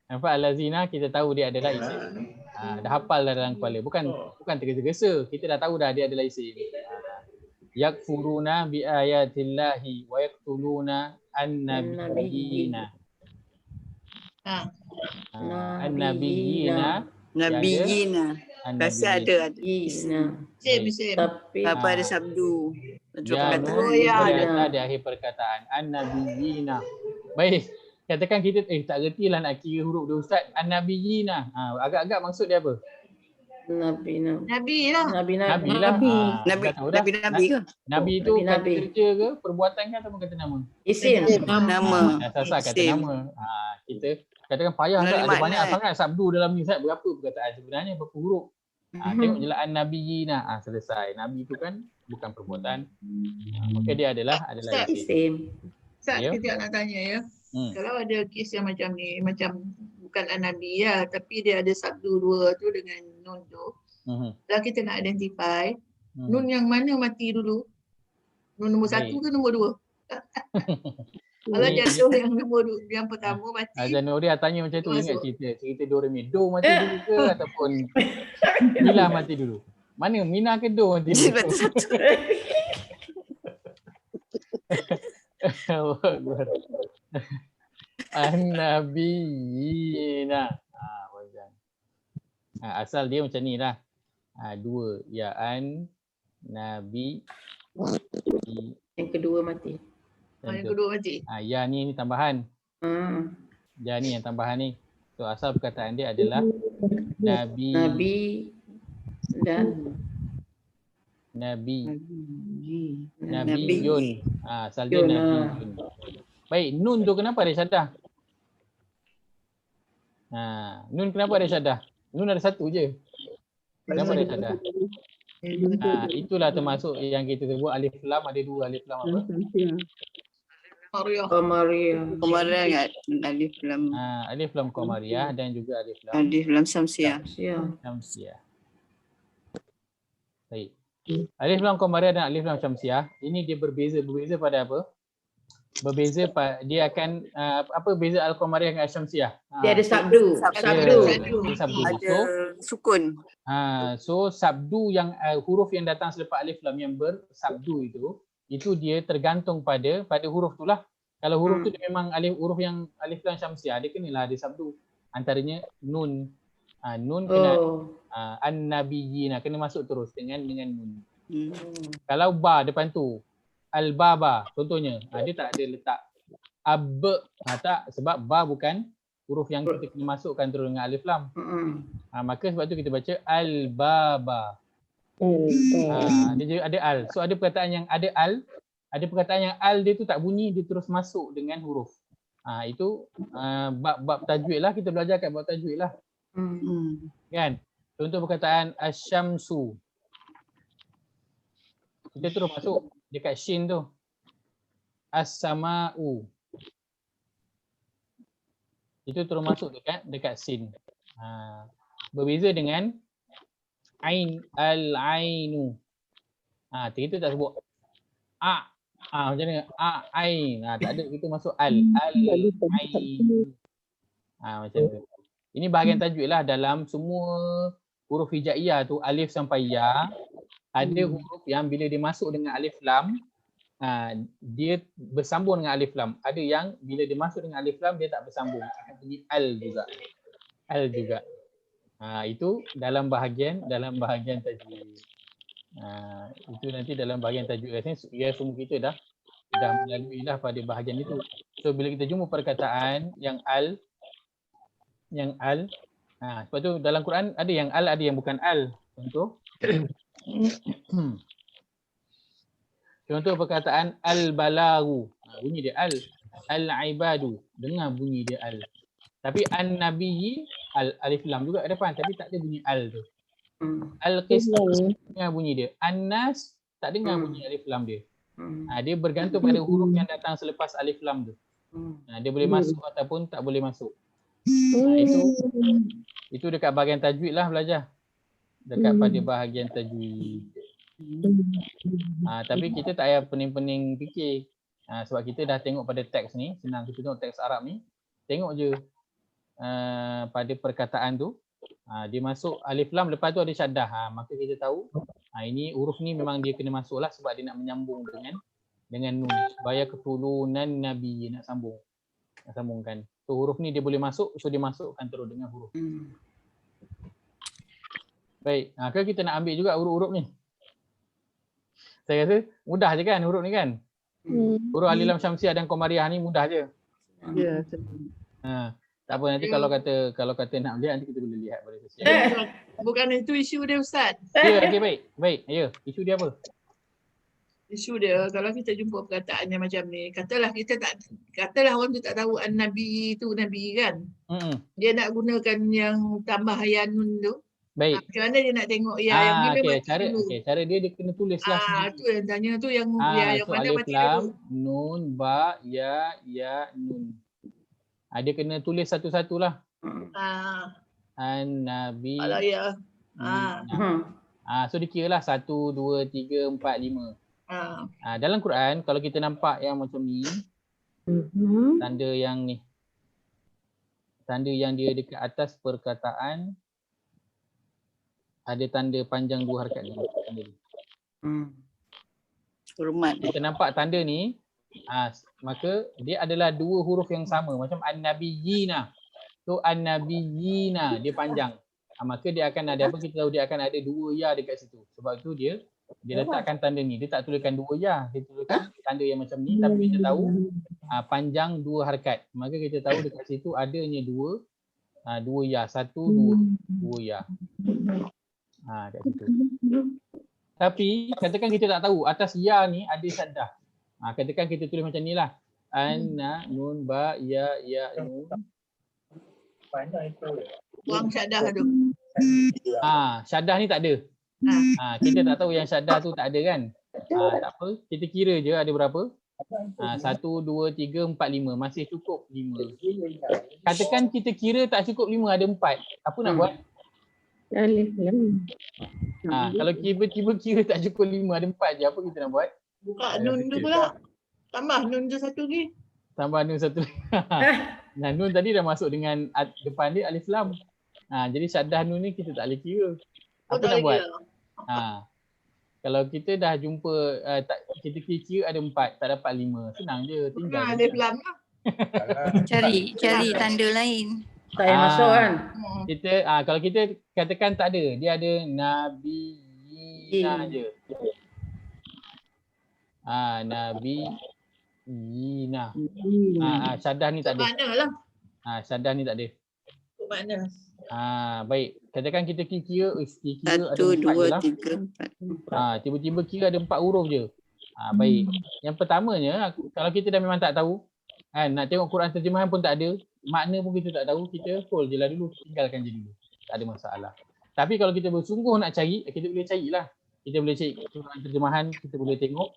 Nampak al-ladzina, kita tahu dia adalah isim. Dah hafal dah dalam kepala. Bukan tergesa-gesa. Kita dah tahu dah dia adalah isim. Yakfuruna bi ayatillahi wa yaqtuluna an-nabiyina. An-nabiyina. Nabiyina. Rasa ada. Sim. Tapi Apa ada sabdu. Ya, ada di akhir perkataan. An-nabiyina. Baik. Katakan kita tak reti lah nak kira huruf dia Ustaz. An-nabiyina. Agak-agak maksud dia apa? Nabi lah. Nabi lah. Nabi ke? Nabi tu kata kerja ke, perbuatan ke ataupun kata nama? isim. Nama. Asal kata nama. Kita katakan payah tak ada banyak sangat sabdu dalam ni Ustaz. Berapa perkataan sebenarnya, berapa huruf? Tengok je lah an-nabiyina. Selesai. Nabi tu kan bukan perbuatan. Maka dia adalah isim. Ustaz, kita nak tanya ya. Kalau ada kes yang macam ni, macam bukan an-nabi ya, tapi dia ada sabdu dua tu dengan nun tu. Kalau kita nak identify, nun yang mana mati dulu? Nun nombor satu ke nombor dua? Kalau jatuh yang nombor dua, yang pertama mati. Zanuri tanya macam tu, ingat cerita Doremi. Do mati dulu ke ataupun Mila mati dulu? Mana Mina ke Do mati dulu? An-nabiyina. Asal dia macam ni lah. Dua. Ya an-nabi. Yang kedua mati. Yang kedua mati. Ya ni tambahan. Ya ni yang tambahan ni. So asal perkataan dia adalah Nabi dan Nabiyun. Asal dia Nabiyun. Baik, nun tu kenapa ada syaddah? Nun kenapa ada syaddah? Nun ada satu je. Kenapa ada syaddah? Itulah termasuk yang kita sebut alif lam, ada dua alif lam apa? Qamariyah. Alif lam. Alif lam qamariyah dan juga alif lam samsiyah. Baik. Alif lam qamariyah dan alif lam syamsiyah ini dia berbeza pada apa? Dia akan apa beza al-qamariyah dengan al-syamsiyah? Dia ada sabdu. Ada sukun. So sabdu yang huruf yang datang selepas alif lam yang bersabdu itu dia tergantung pada huruf tu lah. Kalau huruf tu dia memang huruf yang alif lam syamsiyah, dia kenalah ada sabdu. Antaranya nun. Nun kena an-nabiyina kena masuk terus dengan nun. Kalau ba depan tu al-baba contohnya, dia tak ada letak ab, tak, sebab ba bukan huruf yang kita kena masukkan terus dengan alif lam. Maka sebab tu kita baca al-baba. Dia ada al. So ada perkataan yang ada al, ada perkataan yang al dia tu tak bunyi, dia terus masuk dengan huruf. Itu bab tajwid lah, kita belajar kat bab tajwid lah. Kan? Contoh perkataan asyamsu. Kita terus masuk dekat shin tu. As-sama'u. Itu terus masuk dekat sin. Berbeza dengan al-ainu. Kita tak sebut macam ni, ain. Tak ada, kita masuk al-ainu. Macam tu. Ini bahagian tajwid lah. Dalam semua huruf hijaiyah tu, alif sampai ya, ada huruf yang bila dia masuk dengan alif lam, dia bersambung dengan alif lam. Ada yang bila dia masuk dengan alif lam, dia tak bersambung. Akan bunyi al juga. Al juga. Itu dalam bahagian tajwid. Itu nanti dalam bahagian tajwid. Rasanya semua kita dah melalui lah pada bahagian itu. So bila kita jumpa perkataan yang al, sebab tu dalam Quran ada yang al, ada yang bukan al. Contoh perkataan al-balagu, bunyi dia al. Al-ibadu, dengar bunyi dia al. Tapi an-nabiyyi, alif lam juga depan, tapi tak ada bunyi al tu. Al-qisas, dengar bunyi dia. An-nas, tak dengar bunyi alif lam dia. Dia bergantung pada huruf yang datang selepas alif lam tu. Dia boleh masuk ataupun tak boleh masuk. Itu dekat bahagian tajwid lah belajar. Dekat pada bahagian tajwid. Tapi kita tak payah pening-pening fikir. Sebab kita dah tengok pada teks ni, senang kita tengok teks Arab ni. Tengok je pada perkataan tu. Dia masuk alif lam, lepas tu ada syaddah. Maka kita tahu ini huruf ni memang dia kena masuk lah sebab dia nak menyambung dengan nun. Supaya ketulunan Nabi nak sambungkan. So huruf ni dia boleh masuk, so dia masukkan terus dengan huruf. Baik, kalau kita nak ambil juga huruf-huruf ni. Saya rasa mudah je kan huruf ni kan? Huruf alif lam syamsiah dan qamariyah ni mudah je. Ya. Tak apa, nanti kalau kata nak lihat nanti kita boleh lihat pada sesi. Bukan itu isu dia Ustaz. Ya, okey baik. Ya, isu dia apa? Isu dia kalau kita jumpa perkataan yang macam ni, katalah orang tu tak tahu an-nabi tu nabi kan. Dia nak gunakan yang tambah ya nun tu. Baik. Macam mana dia nak tengok ya yang bila baca dulu. Cara dia kena tulis lah. Tu yang tanya tu yang yang mana alif baca lam, dulu. nun, ba, ya, nun. Dia kena tulis satu-satu lah. An-nabi. Ya. So dikira lah 1, 2, 3, 4, 5. Dalam Quran kalau kita nampak yang macam ni, tanda yang ni, tanda yang dia dekat atas perkataan ada tanda panjang 2 harakat ni. Hormat. Kita nampak tanda ni, maka dia adalah 2 huruf yang sama macam an-nabiyyina. So an-nabiyyina dia panjang. Maka dia akan ada apa, kita tahu dia akan ada 2 ya dekat situ. Sebab tu dia letakkan tanda ni. Dia tak tuliskan 2 ya, dia tuliskan tanda yang macam ni, tapi kita tahu panjang 2 harakat. Maka kita tahu dekat situ adanya 2 ya, 1, 2 ya. Kat situ. Tapi katakan kita tak tahu atas ya ni ada syaddah. Katakan kita tulis macam ni lah. Anna, nun, ba, ya, nun. Buang syaddah tu. Syaddah ni tak ada. Kita tak tahu yang syaddah tu tak ada kan. Tak apa, kita kira je ada berapa. 1, 2, 3, 4, 5. Masih cukup 5. Katakan kita kira tak cukup 5, ada 4. Apa nak buat? Kalau tiba-tiba kira tak cukup 5, ada 4 je, apa kita nak buat? Buka nun tu pula. Tambah nun tu 1 lagi. Tambah nun 1 lagi. Nah, nun tadi dah masuk dengan depan dia alif lam. Jadi syaddah nun ni kita tak boleh kira. Apa nak buat? Kalau kita dah jumpa kita kira ada 4, tak dapat 5. Senang je, tinggal. Alif lam lah. Cari tanda lain. Tak payah masuk kan. Kita kalau kita katakan tak ada, dia ada nabiyina je. Nabiyina. Syaddah ni tak ada. Maknalah. Syaddah ni tak ada. Ikut makna. Baik. Katakan kita kira 1, 2, 3, 4. Tiba-tiba kira ada 4 huruf je. Baik. Yang pertamanya, kalau kita dah memang tak tahu, nak tengok Quran terjemahan pun tak ada, makna pun kita tak tahu, kita hold je lah dulu, tinggalkan je dulu. Tak ada masalah. Tapi kalau kita bersungguh nak cari, kita boleh carilah. Kita boleh cari Quran terjemahan, kita boleh tengok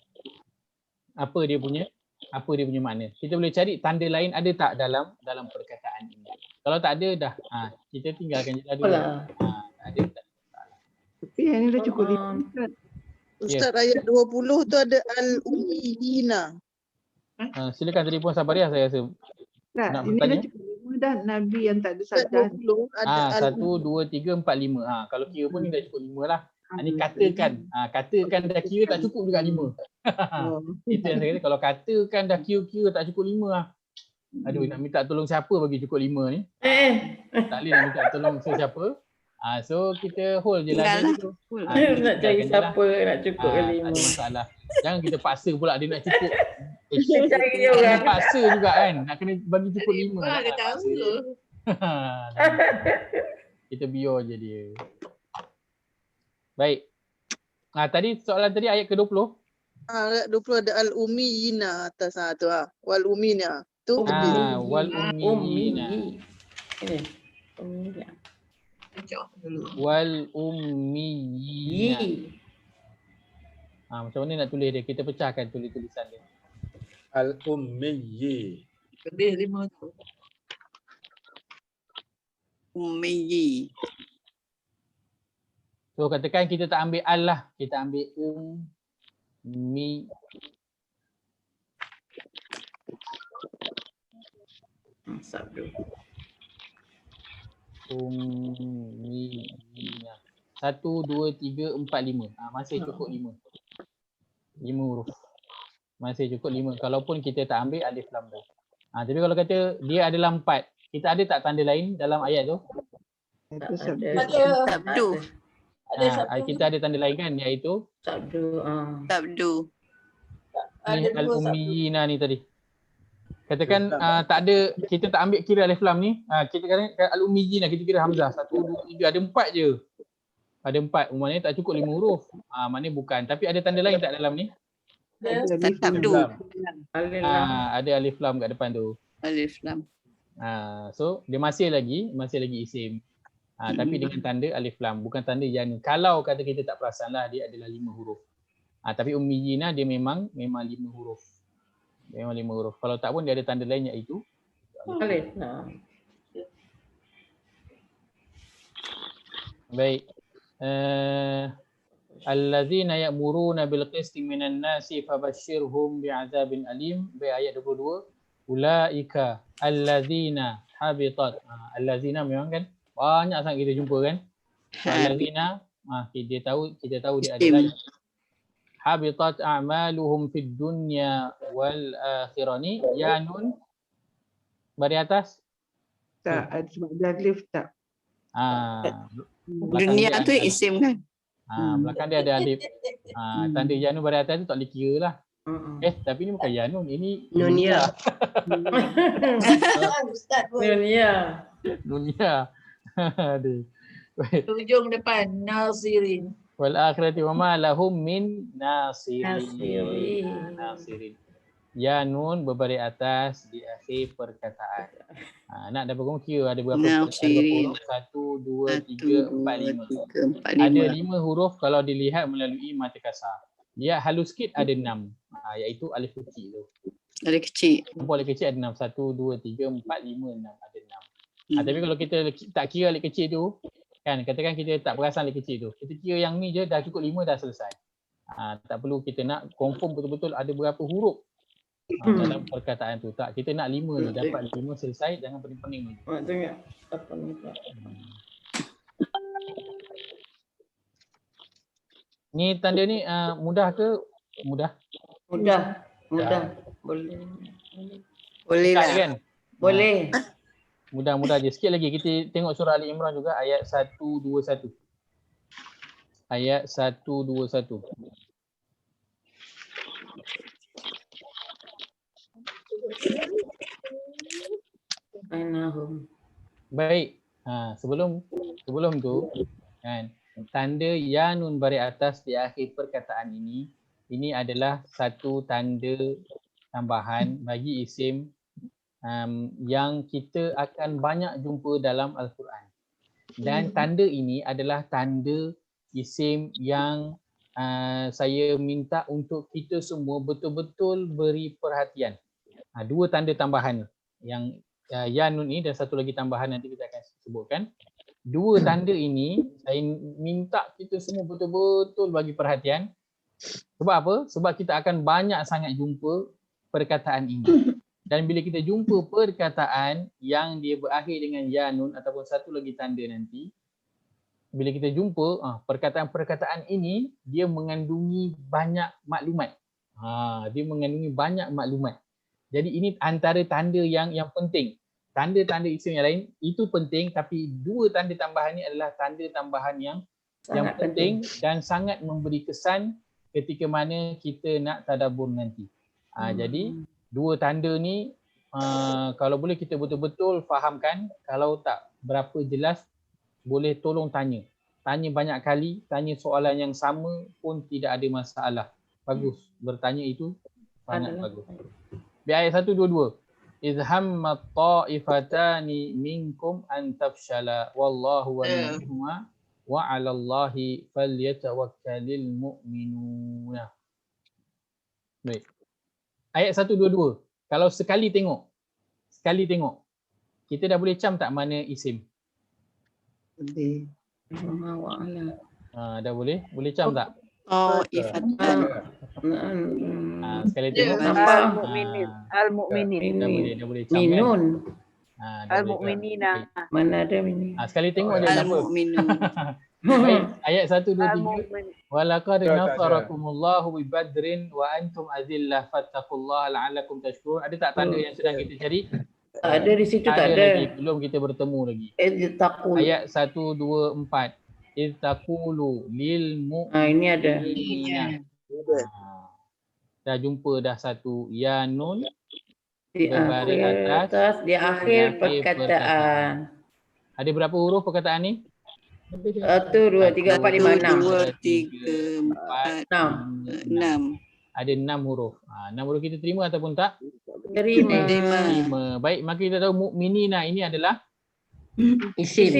apa dia punya makna. Kita boleh cari tanda lain ada tak dalam perkataan ini. Kalau tak ada dah, kita tinggalkan je lah dulu. Tak ada, tak ada masalah. Tapi yang ni dah cukup 5 Ustaz. Ustaz, ayat 20 tu ada al-ummiyina. Silakan telefon Sabariah saya rasa. Tak, Nak ini dah bertanya? cukup 5 dah. Nabi yang tak ada Ayat sadah. 20 ada 1, 2, 3, 4, 5. Kalau kira pun ni dah cukup 5 lah. Ni katakan. Katakan dah kira tak cukup juga 5. Itu yang saya kata. Kalau katakan dah kira-kira tak cukup 5 lah. Aduh, nak minta tolong siapa bagi cukup 5 ni? Tak boleh nak minta tolong siapa. So kita hold je lah tu. Nak cari siapa nak cukup ke 5. Tak ada masalah. Jangan kita paksa pula dia nak cukup. Cari Kena orang. paksa juga kan. Nak kena bagi cukup 5. Dia tahu. Kita biar je dia. Baik. Tadi soalan tadi ayat ke-20. Ayat 20 ada al-ummiyina atas tu wal ummiyina. Tu wal ummiyina. Wal ummiyina. Macam mana nak tulis dia? Kita pecahkan tulisan dia. Al-Ummiyi. Lebih 5 tu. Ummiyi. So katakan kita tak ambil al lah. Kita ambil ummi. Sabdu. Ummiyina. 1, 2, 3, 4, 5. Masih cukup 5. 5 huruf. Masih cukup 5. Kalaupun kita tak ambil alif lam tu. Tapi kalau kata dia adalah 4. Kita ada tak tanda lain dalam ayat tu? Sabdu. Kita ada tanda lain kan, iaitu Sabdu. Sabdu. Ni al-ummiyina ni tadi. Katakan tak ada, kita tak ambil kira alif lam ni. Kita kata al-ummiyina, kita kira hamzah. 1, 2, 3, ada 4 je. Ada 4. Maknanya tak cukup 5 huruf. Maknanya bukan. Tapi ada tanda lain tak dalam ni? Sabdu. Ada alif lam kat depan tu. Alif lam. So dia masih lagi isim. Tapi dengan tanda alif lam, bukan tanda yang kalau kata kita tak perasan lah dia adalah 5 huruf. Tapi ummiyina dia memang 5 huruf. Memang 5 huruf. Kalau tak pun dia ada tanda lain iaitu alif. Baik. Allazina ya'muruna bil qisti minan nasi fabashshirhum bi'adzabin alim. Baik, ayat 22. Ulaika allazina habitat. Allazina memang kan banyak sangat kita jumpa kan. Allazina kita tahu dia adalah habitat a'maluhum fid dunya wal akhirani. Ya nun bari atas. Tak, sebab dia alif tak. Dunia tu isim kan? Belakang dia ada alif. Tanda Yanun bari atas tu tak boleh kira lah. Tapi ni bukan Yanun, ini Nunia. Nunia. Aduh. Ujung depan nasirin. Wal akhirati wa ma lahum min nasirin. Yanun berbaris atas di akhir perkataan. Nak dapat kamu kira ada berapa huruf? 1, 2, 3, 4, 5. Ada 5 huruf kalau dilihat melalui mata kasar. Dia halus sikit ada 6. Iaitu alif kecil tu. Alif kecil. Alif kecil ada 6. 1, 2, 3, 4, 5, 6. Ada 6. Tapi kalau kita tak kira alif kecil tu, kan katakan kita tak perasan alif kecil tu. Kita kira yang ni je dah cukup 5 dah selesai. Tak perlu kita nak confirm betul-betul ada berapa huruf dalam perkataan tu. Tak, kita nak 5 je, dapat 5 selesai, jangan pening-pening ni. Tengok apa ni Pak. Ni tanda ni mudah ke? Mudah. Boleh lah. Kan? Boleh. Mudah-mudah je. Sikit lagi kita tengok surah Ali Imran juga ayat 121. Ayat 121. Baik. Sebelum tu kan tanda ya nun baris atas di akhir perkataan ini adalah satu tanda tambahan bagi isim yang kita akan banyak jumpa dalam Al-Quran. Dan tanda ini adalah tanda isim yang saya minta untuk kita semua betul-betul beri perhatian. Dua tanda tambahan yang ya nun ini dan satu lagi tambahan nanti kita akan sebutkan. dua tanda ini saya minta kita semua betul-betul bagi perhatian. Sebab apa? Sebab kita akan banyak sangat jumpa perkataan ini. Dan bila kita jumpa perkataan yang dia berakhir dengan ya nun ataupun satu lagi tanda nanti, bila kita jumpa perkataan-perkataan ini, dia mengandungi banyak maklumat. Dia mengandungi banyak maklumat. Jadi ini antara tanda yang penting. Tanda-tanda isim yang lain itu penting, tapi dua tanda tambahan ini adalah tanda tambahan yang penting dan sangat memberi kesan ketika mana kita nak tadabbur nanti. Jadi dua tanda ni kalau boleh kita betul-betul fahamkan, kalau tak berapa jelas boleh tolong tanya. Tanya banyak kali, tanya soalan yang sama pun tidak ada masalah. Bagus, bertanya itu sangat bagus. Di ayat 122. إذ هم الطائفتان منكم أن تفشلا والله وليهما وعلى الله فليتوكل المؤمنون. Baik. Ayat 122. Kalau sekali tengok, kita dah boleh cam tak mana isim? Boleh. Dah boleh? Boleh cam tak? Sekali tengok Al-Mu'minin. Dah boleh cam kan? Al-Mu'minina. Mana ada ini? Sekali tengok dia apa? Baik, ayat 123. Walaqad nasarakumullahu bi badrin wa antum azillah fattaqullaha la'allakum tashkurun. Ada tak tanda yang sedang kita cari? Ada di situ, tak ada. Lagi, belum kita bertemu lagi. Ayat 124. Iz taqulu lil mu'minina. Ini ada. Dah jumpa dah satu ya nun di atas di akhir perkataan. Ada berapa huruf perkataan ni? 1, 2, 3, 4, 5, 6. 6. Ada 6 huruf. 6 huruf kita terima ataupun tak? Terima. Baik, maka kita tahu mukminina ini adalah isim.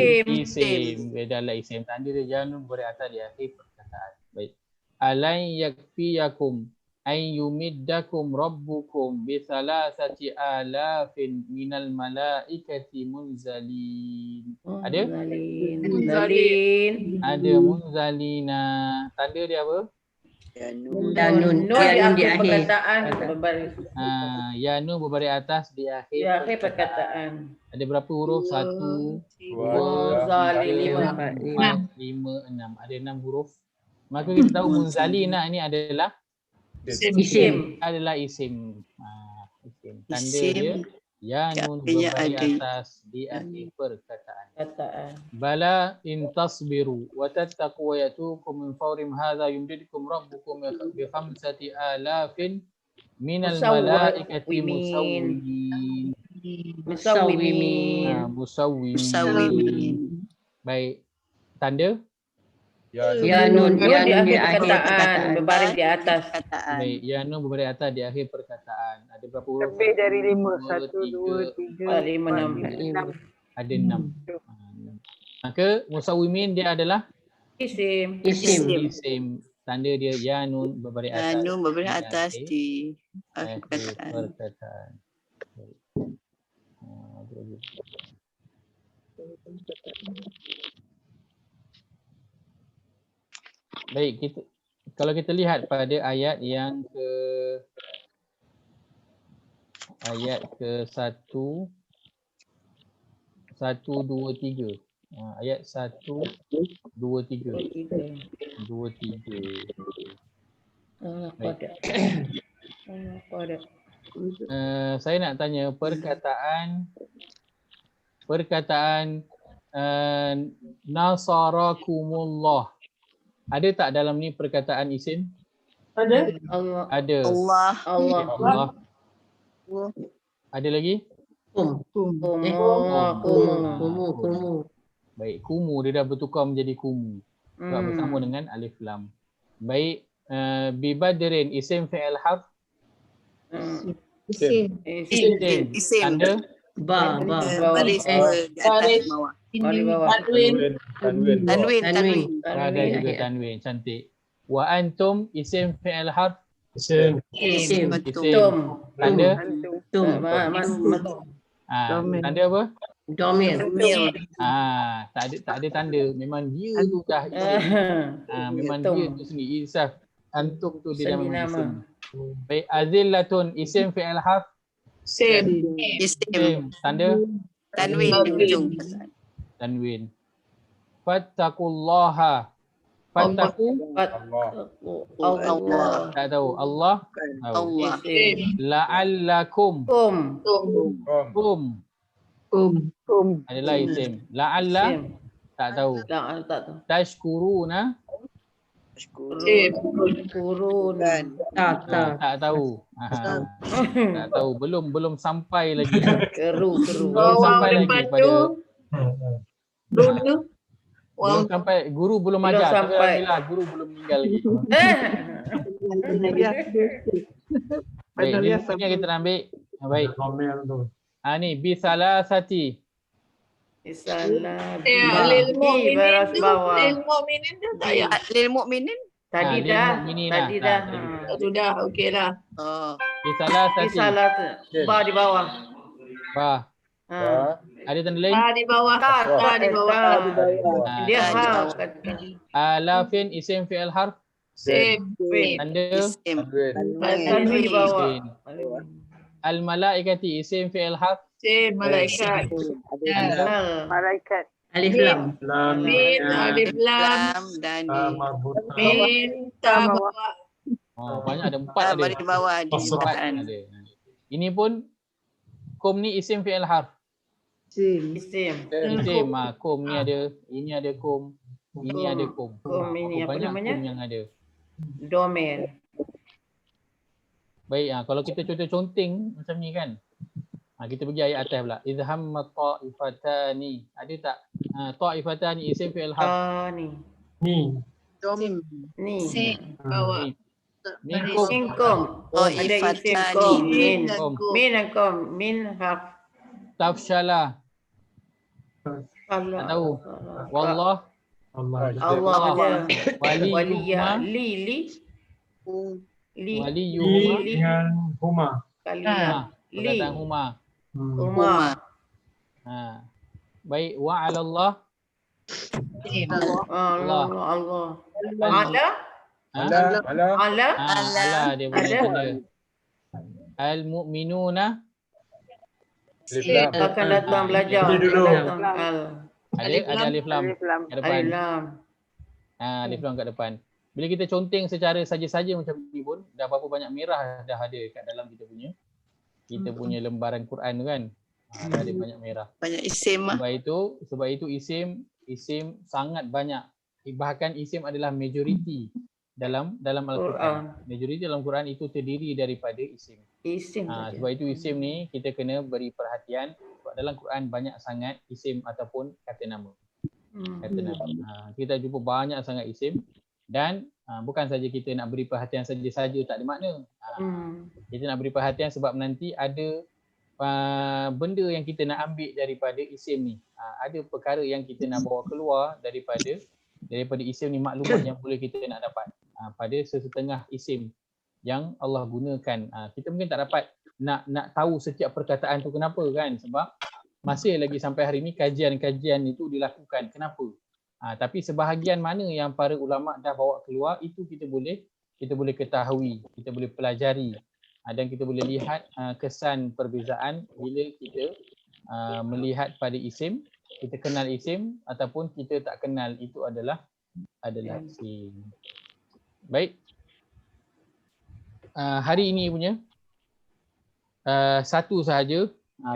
Beda lah isim. Tanda dia jangan beratas di akhir perkataan. Baik. Alai yakfiyakum ay yumiddakum rabbukum bi salasati alafin minal malaikati munzalin. Ada? Munzalin. Ada munzalina. Tanda dia apa? Nun di akhir perkataan berbaris. Ya nun berbaris atas di akhir perkataan. Ada berapa huruf? 1, 2, 3, 4, 5, 6. Ada 6 huruf. Maka kita tahu munzalina ini adalah isim. Adalah isim. Tanda dia ya nun berbaris atas di akhir perkataan. Bala in tasbiru wa tattaqu wa yatukum min fawrim hadha yumdidukum rabbukum bi 5,000 minal malaikati musawwimin. Baik. Tanda ya nun di akhir perkataan berbaris di atas. Baik, ya nun berbaris atas di akhir perkataan. Ada berapa huruf? Lebih dari 5. 1, 2, 3, 4, 5, 6. Ada 6. Maka musawwimin dia adalah isim. Tanda dia ya nun berbaris atas. Nun berbaris atas di akhir perkataan. Baik, kalau kita lihat pada ayat yang ke 1, 2, 3. Ayat 1, 2, 3. Baik. Saya nak tanya perkataan nasarakumullah. Ada tak dalam ni perkataan isim? Ada. Ada. Allah. Ada lagi? Baik, kumu dia dah bertukar menjadi kumu. Sebab bersama dengan alif lam. Baik, bi badrin isim fi'il harf. Isim. Tanda baris bawah. Tanwin. Ada juga tanwin, cantik. Wa antum isim fi'il harf. Isim. Tanda? Tanda apa? Domir. Tak ada tanda. Memang dia tu dah isim. Memang dia tu sendiri. Insaf. Antum tu dia dah memang isim. Baik, azillatun isim fi'il harf. Same. Isim. Tanda? Tanwin di ujung. Tanwin. Fattaqullaha. Fattaqu. Allah. Tak tahu. Allah. Tahu. Allah. La'allakum. Kum. Adalah isim. La'alla. Tak tahu. Tak tahu. Tashkuruna. Kurun. Tak tahu. Tak tahu. Belum sampai lagi. Keru. Belum sampai lagi pada Dulu. belum sampai guru belum ajar. sampai. Alhamdulillah guru belum meninggal lagi. Baik, ni kita nak ambil. Baik. Ni bisalasati. Salah. Lil mu'minin baras tu. bawah. Lil mu'minin tu tak payah. Lil mu'minin? Tadi lil dah. mu'minin Tadi dah. dah. Sudah, okey lah. Bisalasati. Salah. Ba di bawah. Ba. Ada tanda lain? Di bawah. Di bawah. Dia ha. Alafin isim fi'il harf. Same. Tanda. Tanwin di bawah. Al malaikati isim fi'il harf. Same. Malaikat. Malaikat. Alif lam. Min, alif lam. Dan Min, ta bawah. Banyak ada 4 ada. di bawah di perkataan. Ada. Ini pun kum ni isim fi'il harf. Isim. Isim. Kum ni ada, ini ada kum, ini ada kum. Kum ini apa Banyak namanya? kum yang ada. Domir. Baik, kalau kita contoh-conteng macam ni kan. Kita pergi ayat atas pula. Idhamma ta'ifatani. Ada tak? Ta'ifatani isim fi'il harf. Ni. Bawah. Minkum. Ada isim kom. Min dan kom. Min harf. Tafshala. Tak tahu. Wallah. Allah aja. Waliyuhuma. Li. Waliyuhuma. Dengan huma. Perkataan huma. Huma. Baik, wa 'ala Allah. Allah. Ala dia boleh tanda. Al mu'minuna. Akan datang belajar. Ada alif lam kat depan. Alif lam. Alif lam kat depan. Bila kita conteng secara saja-saja macam ni pun, dah berapa banyak merah dah ada kat dalam kita punya lembaran Quran tu kan. Dah ada banyak merah. Banyak isim. Sebab itu isim sangat banyak. Bahkan isim adalah majoriti dalam Al-Quran. Majoriti dalam Quran itu terdiri daripada isim. Sebab itu isim ni kita kena beri perhatian sebab dalam Quran banyak sangat isim ataupun kata nama. Kita jumpa banyak sangat isim dan bukan saja kita nak beri perhatian saja-saja tak ada makna. Kita nak beri perhatian sebab nanti ada benda yang kita nak ambil daripada isim ni. Ada perkara yang kita nak bawa keluar daripada isim ni, maklumat yang boleh kita nak dapat pada sesetengah isim yang Allah gunakan. Kita mungkin tak dapat nak tahu setiap perkataan tu kenapa kan, sebab masih lagi sampai hari ni kajian-kajian itu dilakukan. Kenapa? Tapi sebahagian mana yang para ulama dah bawa keluar itu kita boleh ketahui, kita boleh pelajari dan kita boleh lihat kesan perbezaan bila kita melihat pada isim, kita kenal isim ataupun kita tak kenal, itu adalah isim. Baik. Hari ini punya satu sahaja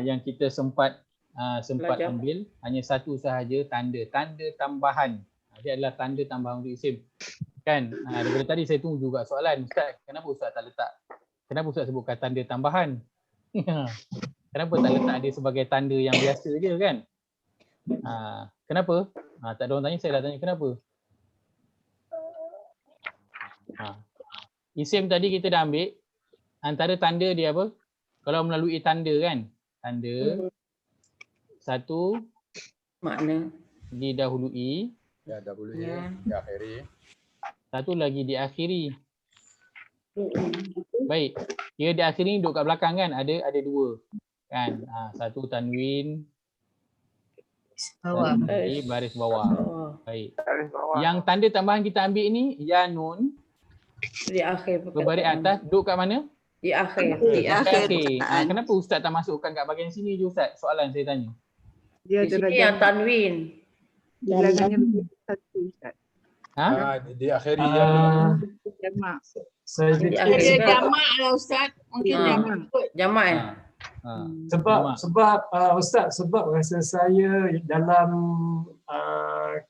yang kita sempat ambil, hanya satu sahaja tanda tambahan. Dia adalah tanda tambahan untuk isim. Kan? Daripada tadi saya tunggu juga soalan, Ustaz, kenapa Ustaz tak letak? Kenapa Ustaz sebutkan tanda tambahan? Kenapa tak letak dia sebagai tanda yang biasa je kan? Kenapa? Tak ada orang tanya, saya dah tanya kenapa. Isim tadi kita dah ambil, antara tanda dia apa? Kalau melalui tanda kan? Tanda satu makna didahului, diakhiri. satu lagi diakhiri. Baik, dia diakhiri duduk kat belakang kan? Ada dua kan? Satu tanwin, Bawah. Di baris bawah. Oh, Baik. Baris bawah. Yang tanda tambahan kita ambil ni ya nun di akhir berbaris perkataan. atas duduk kat mana? Di akhir. Di akhir perkataan. Kenapa Ustaz tak masukkan kat bahagian sini je Ustaz? Soalan saya tanya. Dia Di sini darjah yang tanwin. bilangnya lebih satu Ustaz. Ha? Diakhiri ya. Jamak. Saya Di fikir akhir Dia kan? jamak lah Ustaz. Mungkin Ha. jamak kot. Jamak eh? sebab Ustaz, sebab rasa saya dalam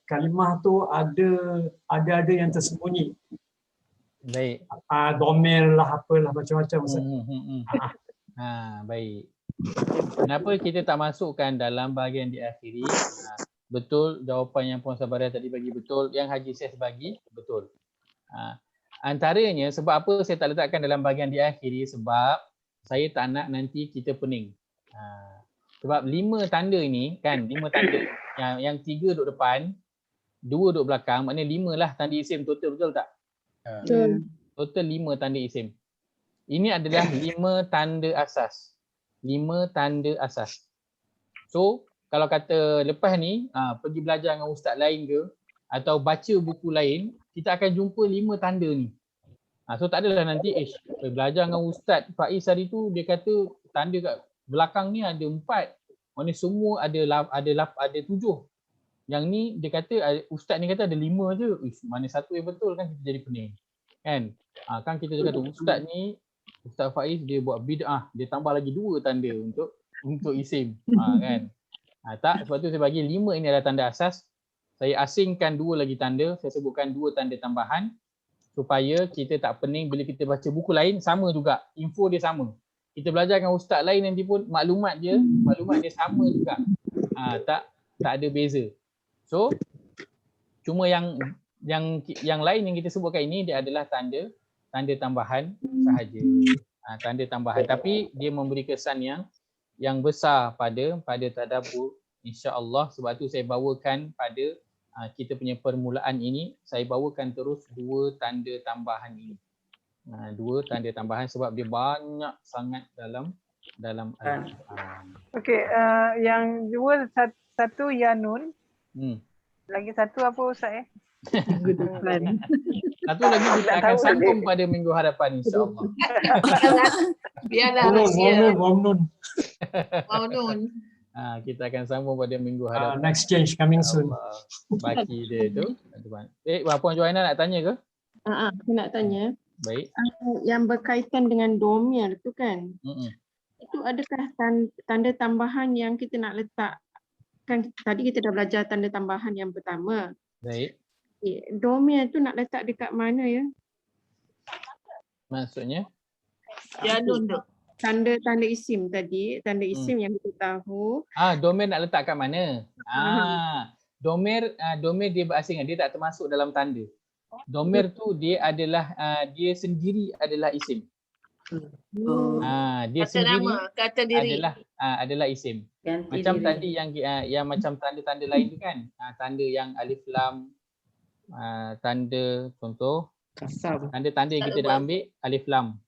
kalimah tu ada yang tersembunyi. Baik. Domel lah, apalah macam-macam Ustaz. Baik. Kenapa kita tak masukkan dalam bahagian diakhiri? Betul, jawapan yang Puan Sabaria tadi bagi betul, yang Haji Ses bagi betul. Antaranya sebab apa saya tak letakkan dalam bahagian diakhiri, sebab saya tak nak nanti kita pening. Sebab 5 tanda ni kan, 5 tanda yang 3 duduk depan, 2 duduk belakang, maknanya 5 lah tanda isim total, betul tak? Total 5 tanda isim. Ini adalah 5 tanda asas. 5 tanda asas. So, kalau kata lepas ni pergi belajar dengan ustaz lain ke atau baca buku lain, kita akan jumpa 5 tanda ni. So tak adalah nanti belajar dengan ustaz Faiz hari tu dia kata tanda kat belakang ni ada 4. Maksudnya semua ada 7. Yang ni dia kata ustaz ni kata ada 5 je. Mana satu yang betul kan, kita jadi pening. Kan? Kan kita kata ustaz ni, Ustaz Faiz dia buat bid'ah, dia tambah lagi 2 tanda untuk isim. Kan? Tak, sebab tu saya bagi 5 ini adalah tanda asas. Saya asingkan 2 lagi tanda, saya sebutkan 2 tanda tambahan supaya kita tak pening bila kita baca buku lain, sama juga, info dia sama. Kita belajar dengan ustaz lain nanti pun maklumat dia sama juga. Tak ada beza. So cuma yang lain yang kita sebutkan ini dia adalah tanda tambahan sahaja. Tanda tambahan, tapi dia memberi kesan yang besar pada tadabbur, insya-Allah. Sebab tu saya bawakan pada kita punya permulaan ini, saya bawakan terus 2 tanda tambahan ini. 2 tanda tambahan sebab dia banyak sangat dalam Al-Quran. Okey, yang 2 satu ya nun. Lagi satu apa Ustaz Minggu depan. Satu lagi kita akan sambung pada minggu hadapan, insya-Allah. Biarlah rahsia. Maunun. Kita akan sambung pada minggu hadapan. Next change coming soon. Baki dia tu. Puan Joanna nak tanya ke? Aku nak tanya. Baik. Yang berkaitan dengan domir tu kan. Itu adakah tanda tambahan yang kita nak letak? Kan tadi kita dah belajar tanda tambahan yang pertama. Baik. Domir tu nak letak dekat mana ya? Maksudnya? Janun tu. Tanda isim tadi, tanda isim yang kita tahu. Domir nak letak kat mana? Domir dia berasingan, dia tak termasuk dalam tanda. Domir tu dia adalah dia sendiri adalah isim. Dia Kata sendiri nama, kata diri. adalah isim. Ganti Macam diri. tadi yang macam tanda-tanda lain tu kan. Tanda yang alif lam, tanda contoh tanda-tanda yang kita dah ambil, alif lam,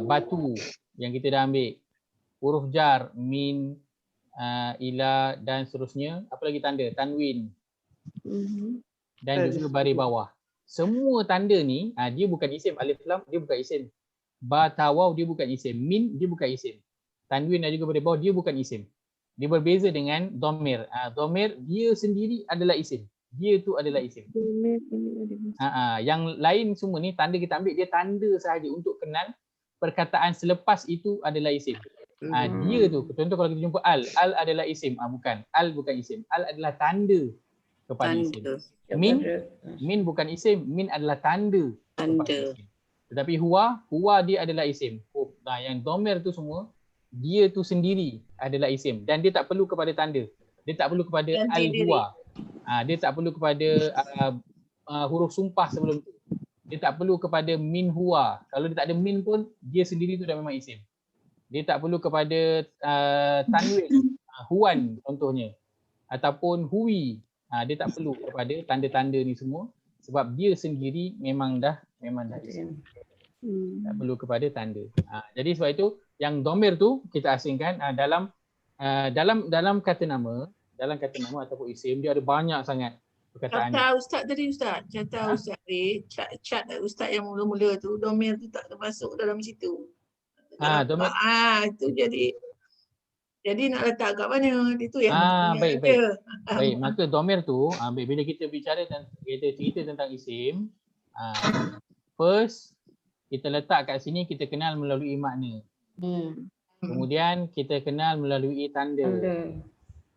batu yang kita dah ambil, huruf jar, min, ila dan seterusnya. Apa lagi tanda? Tanwin. Dan juga baris bawah. Semua tanda ni dia bukan isim. Alif lam dia bukan isim. Ba ta waw dia bukan isim. Min dia bukan isim. Tanwin dan juga baris bawah dia bukan isim. Dia berbeza dengan dhamir. Dhamir dia sendiri adalah isim. Dia tu adalah isim. Yang lain semua ni tanda kita ambil, dia tanda sahaja untuk kenal perkataan selepas itu adalah isim. Dia tu, contoh kalau kita jumpa al adalah isim. Bukan. Al bukan isim. Al adalah tanda kepada isim. Min bukan isim. Min adalah tanda kepada isim. Tetapi huwa dia adalah isim. Yang dhamir tu semua, dia tu sendiri adalah isim. Dan dia tak perlu kepada tanda. Dia tak perlu kepada al-huwa. Dia tak perlu kepada huruf sumpah sebelum tu. Dia tak perlu kepada min huwa. Kalau dia tak ada min pun, dia sendiri tu dah memang isim. Dia tak perlu kepada tanwin, huwan contohnya. Ataupun huwi. Dia tak perlu kepada tanda-tanda ni semua. Sebab dia sendiri memang dah isim. Tak perlu kepada tanda. Jadi sebab itu, yang dhamir tu kita asingkan dalam kata nama. dalam kata nama ataupun isim dia ada banyak sangat perkataan. Kata Ustaz tadi Ustaz, kata Ustaz tadi, cat Ustaz yang mula-mula tu, domir tu tak termasuk dalam situ. Domir. Itu jadi nak letak kat mana? Itu yang baik. Baik, maka domir tu bila kita bicara dan kita cerita tentang isim, first kita letak kat sini, kita kenal melalui makna. Kemudian kita kenal melalui tanda.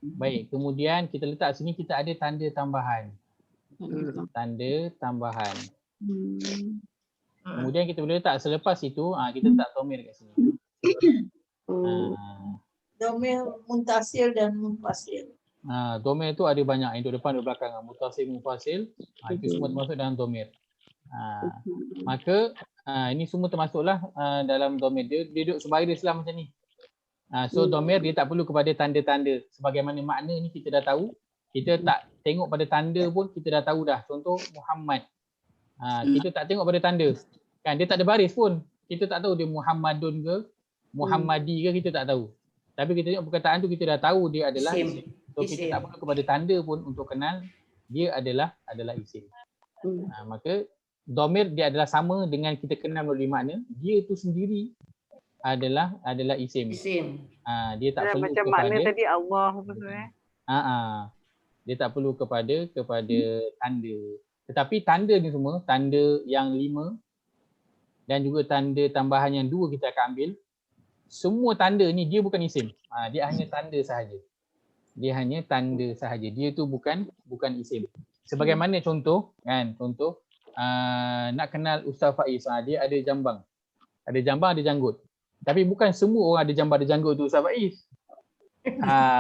Baik, kemudian kita letak sini kita ada tanda tambahan. Tanda tambahan. Kemudian kita boleh letak selepas itu kita letak domir kat sini. Domir muntasil dan munfasil. Domir tu ada banyak, yang depan dan belakang. Muntasil, munfasil, itu semua termasuk dalam domir. Maka ini semua termasuklah dalam domir. Dia duduk sebaris lah macam ni. So domir dia tak perlu kepada tanda-tanda. Sebagaimana makna ni kita dah tahu. Kita tak tengok pada tanda pun kita dah tahu dah. Contoh Muhammad. Kita tak tengok pada tanda. Kan dia tak ada baris pun. Kita tak tahu dia Muhammadun ke Muhammadi ke, kita tak tahu. Tapi kita tengok perkataan tu kita dah tahu dia adalah isim. So kita tak perlu kepada tanda pun untuk kenal dia adalah isim. Maka domir dia adalah sama dengan kita kenal melalui makna. Dia tu sendiri adalah isim. Dia tak perlu macam kepada makna tadi Allah maksudnya. Dia tak perlu kepada tanda. Tetapi tanda ni semua, tanda yang 5 dan juga tanda tambahan yang 2 kita akan ambil. Semua tanda ni dia bukan isim. Dia hanya tanda sahaja. Dia tu bukan isim. Sebagaimana contoh kan, nak kenal Ustaz Faiz, dia ada jambang. Ada jambang, ada janggut. Tapi bukan semua orang ada jambang, ada janggut tu Ustaz Faiz.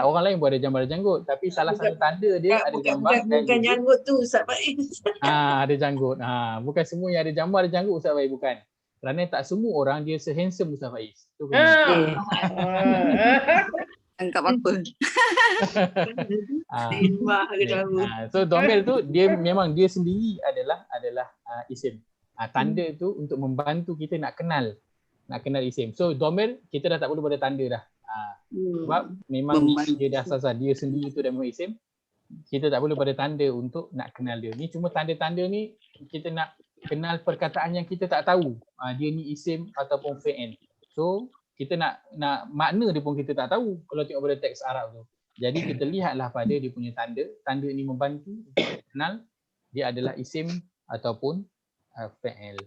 Orang lain pun ada jambang, ada janggut. Tapi salah satu tanda dia ada jambang dan bukan janggut tu Ustaz Faiz. Ada janggut. Bukan semua yang ada jambang, ada janggut Ustaz Faiz, bukan. Kerana tak semua orang dia se-handsome Ustaz Faiz. Tu Anggap apa? So domir tu dia memang dia sendiri adalah isim. Tanda tu untuk membantu kita nak kenal isim. So domir kita dah tak perlu pada tanda dah. Sebab memang dia dah asal dia sendiri tu dah memang isim. Kita tak perlu pada tanda untuk nak kenal dia. Ni cuma tanda-tanda ni kita nak kenal perkataan yang kita tak tahu. Dia ni isim ataupun fi'il. So kita nak makna dia pun kita tak tahu kalau tengok pada teks Arab tu. Jadi kita lihatlah pada dia punya tanda. Tanda ini membantu untuk kenal dia adalah isim ataupun fi'il.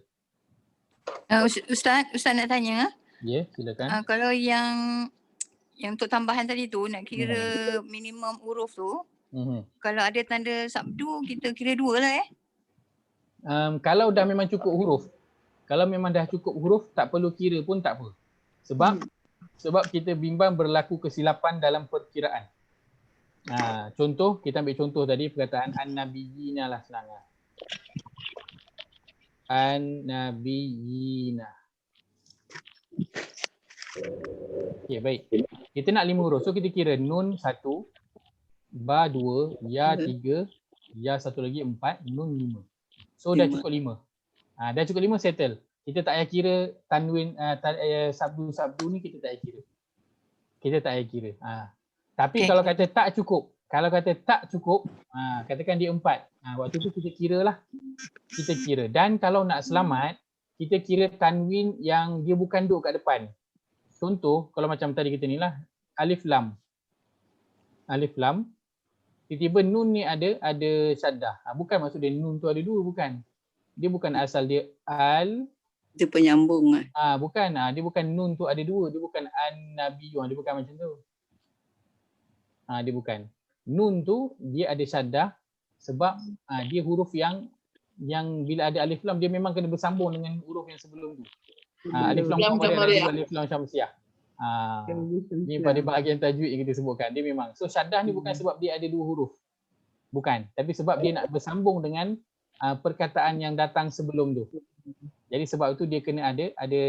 Ustaz nak tanya. Ya, silakan. Kalau yang untuk tambahan tadi tu nak kira minimum huruf tu. Kalau ada tanda sabdu kita kira 2 lah Kalau dah memang cukup huruf. Kalau memang dah cukup huruf tak perlu kira pun tak apa. Sebab kita bimbang berlaku kesilapan dalam perkiraan. Contoh, kita ambil contoh tadi perkataan an-nabiyina lah senang. An-nabiyina. Okey, baik. Kita nak 5 huruf. So kita kira nun 1, ba 2, ya 3, ya 1 lagi 4, nun 5. So dah cukup 5. Dah cukup 5 settle. Kita tak payah kira tanwin sabdu ni kita tak payah kira. Tapi kalau kata tak cukup, katakan dia 4. Waktu tu kita kiralah. Dan kalau nak selamat, kita kira tanwin yang dia bukan duduk kat depan. Contoh kalau macam tadi kita ni lah, alif lam. Tiba-tiba nun ni ada syaddah. Bukan maksud dia nun tu ada 2, bukan. Dia bukan asal dia dia penyambung bukan. Dia bukan nun tu ada 2, dia bukan an-nabiyun, dia bukan macam tu. Dia bukan. Nun tu dia ada syaddah sebab dia huruf yang bila ada alif lam dia memang kena bersambung dengan huruf yang sebelum tu. Alif lam qamariyah, alif lam syamsiah. Ni pada bahagian tajwid yang kita sebutkan. Dia memang. So syaddah ni bukan sebab dia ada 2 huruf. Bukan. Tapi sebab dia nak bersambung dengan perkataan yang datang sebelum tu. Jadi sebab itu dia kena ada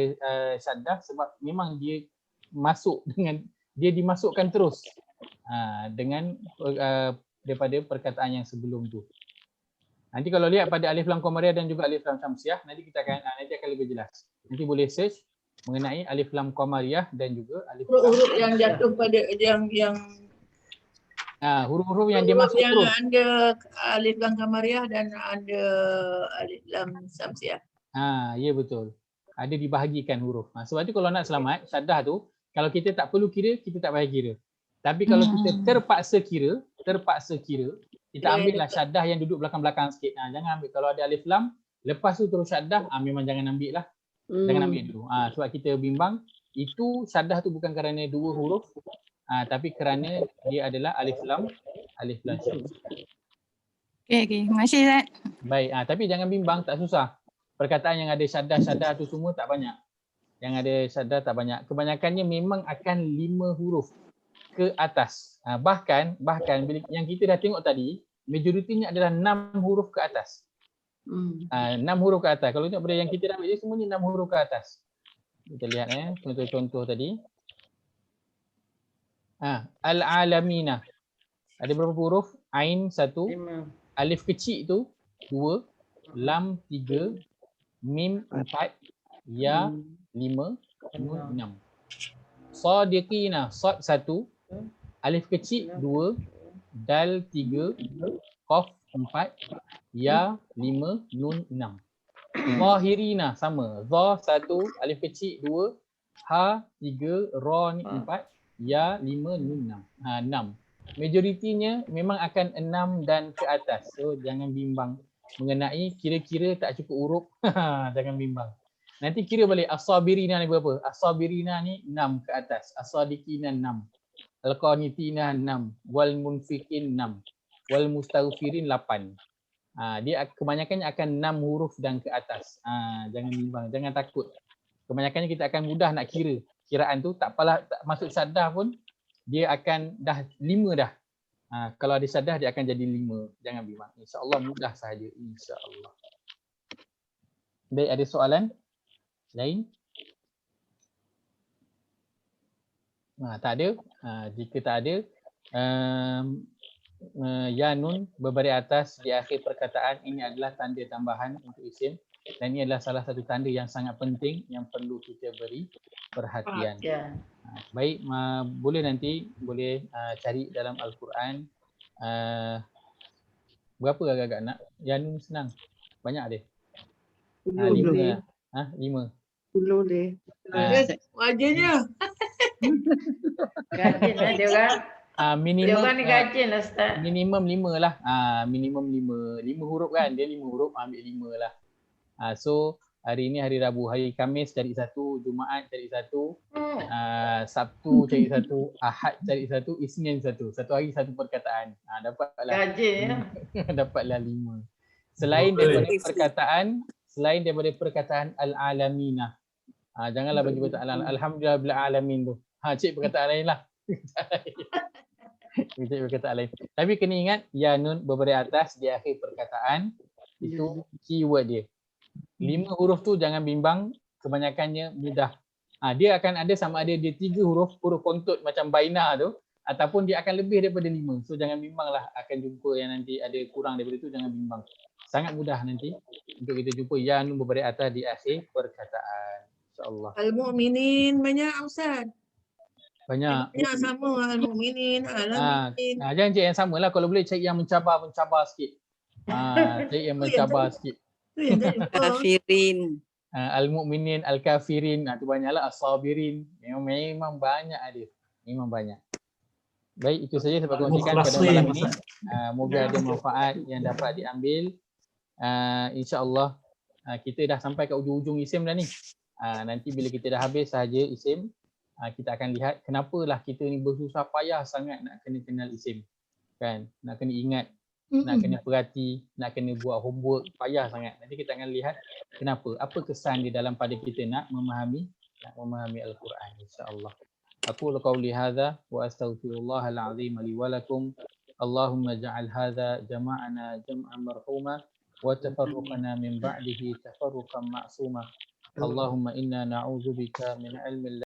syaddah sebab memang dia dimasukkan terus dengan daripada perkataan yang sebelum tu. Nanti kalau lihat pada alif lam qamariyah dan juga alif lam syamsiah nanti akan lebih jelas. Nanti boleh search mengenai alif lam qamariyah dan juga alif lam huruf yang jatuh pada yang Huruf-huruf yang dia Huruf masuk yang huruf. ada alif lam kamariah dan ada alif lam samsiah. Ya betul. Ada dibahagikan huruf. Sebab tu kalau nak selamat, syaddah tu, kalau kita tak perlu kira, kita tak payah kira. Tapi kalau kita terpaksa kira, kita ambillah syaddah yang duduk belakang-belakang sikit. Jangan ambil, kalau ada alif lam, lepas tu terus syaddah, memang jangan ambil lah. Jangan ambil dulu. Sebab kita bimbang, itu syaddah tu bukan kerana dua huruf, tapi kerana dia adalah alif lam syams. Okey. Terima kasih, Ustaz. Baik, tapi jangan bimbang, tak susah. Perkataan yang ada syaddah tu semua tak banyak. Yang ada syaddah tak banyak. Kebanyakannya memang akan 5 huruf ke atas. Bahkan bila yang kita dah tengok tadi, majoritinya adalah 6 huruf ke atas. 6 huruf ke atas. Kalau tengok pada yang kita dah ambil, semuanya 6 huruf ke atas. Kita lihat contoh-contoh tadi. Al-alamina. Ada berapa huruf? Ain 1, alif kecil tu 2, lam 3, mim 4, ya 5, nun 6. Sadiqina, sad 1, alif kecil 2, dal 3, qaf 4, ya 5, nun 6. Zahirina sama, za 1, alif kecil 2, ha 3, ra 4, ya 5, nun 6. Majoritinya memang akan 6 dan ke atas. So jangan bimbang mengenai kira-kira tak cukup huruf. Jangan bimbang. Nanti kira balik as-sabirina ni berapa? As-sabirina ni 6 ke atas. As-sadiqina 6. Al-qanitina 6. Wal munfiqin 6. Wal mustaghfirin 8. Dia kebanyakannya akan 6 huruf dan ke atas. Jangan bimbang, jangan takut. Kebanyakannya kita akan mudah nak kira. Kiraan tu tak apalah, tak masuk syaddah pun dia akan dah 5 dah. Kalau ada syaddah dia akan jadi 5. Jangan bimbang. InsyaAllah mudah sahaja. InsyaAllah. Baik, ada soalan lain? Tak ada. Jika tak ada, ya nun berbaris atas di akhir perkataan ini adalah tanda tambahan untuk isim. Dan ini adalah salah satu tanda yang sangat penting yang perlu kita beri perhatian. Baik, boleh nanti cari dalam Al-Quran. Berapa agak-agak nak? Yang ni senang. Banyak dia. 5. 5. 10 deh. Wajahnya. Gajin lah dia orang. Minimum Dia orang ni gajin lah, Ustaz. minimum 5 lah. Minimum 5 huruf kan. Dia 5 huruf, ambil 5 lah. So hari ni hari Rabu, hari Khamis cari 1, Jumaat cari 1, Sabtu cari 1, Ahad cari 1, Isnin 1. Satu hari satu perkataan. Dapatlah. Gajin ya. Dapatlah 5. Selain daripada perkataan al-alamina. Janganlah bagi perkataan alhamdulillah bil alamin tu. Cik perkataan lain lah. Cik perkataan lain. Tapi kena ingat ya nun berbaris atas di akhir perkataan. Itu keyword dia. 5 huruf tu jangan bimbang, kebanyakannya mudah. Dia akan ada sama ada dia 3 huruf kontut macam baina tu, ataupun dia akan lebih daripada 5. So jangan bimbang lah, akan jumpa yang nanti ada kurang daripada tu, jangan bimbang. Sangat mudah nanti untuk kita jumpa ya nun berbaris atas di akhir perkataan. InsyaAllah. Al-mu'minin banyak, Ustaz. Banyak. Banyak sama al-mu'minin, al-mu'minin. Jangan cari yang sama lah, kalau boleh cari yang mencabar sikit. Cari yang mencabar sikit. Kafirin. Al-mu'minin, al-kafirin, tu banyaklah. As-sabirin, memang banyak ada. Memang banyak. Baik, itu saja sebab kongsikan pada malam ini. Moga ada manfaat yang dapat diambil. InsyaAllah kita dah sampai ke ujung-ujung isim dah ni. Nanti bila kita dah habis sahaja isim, kita akan lihat kenapalah kita ni bersusah payah sangat nak kena kenal isim. Kan? Nak kena ingat, nak kena perhati, nak kena buat homework, payah sangat. Nanti kita akan lihat kenapa, apa kesan di dalam pada kita nak memahami Al-Quran, insya-Allah. Aku qauli hadza wa astaghfirullahal azim li wa lakum. Allahumma ja'al hadza jama'ana jam'an marhuma wa tafarruqana min ba'dihi tafarruqan ma'suma. Allahumma inna na'udzubika min ilmin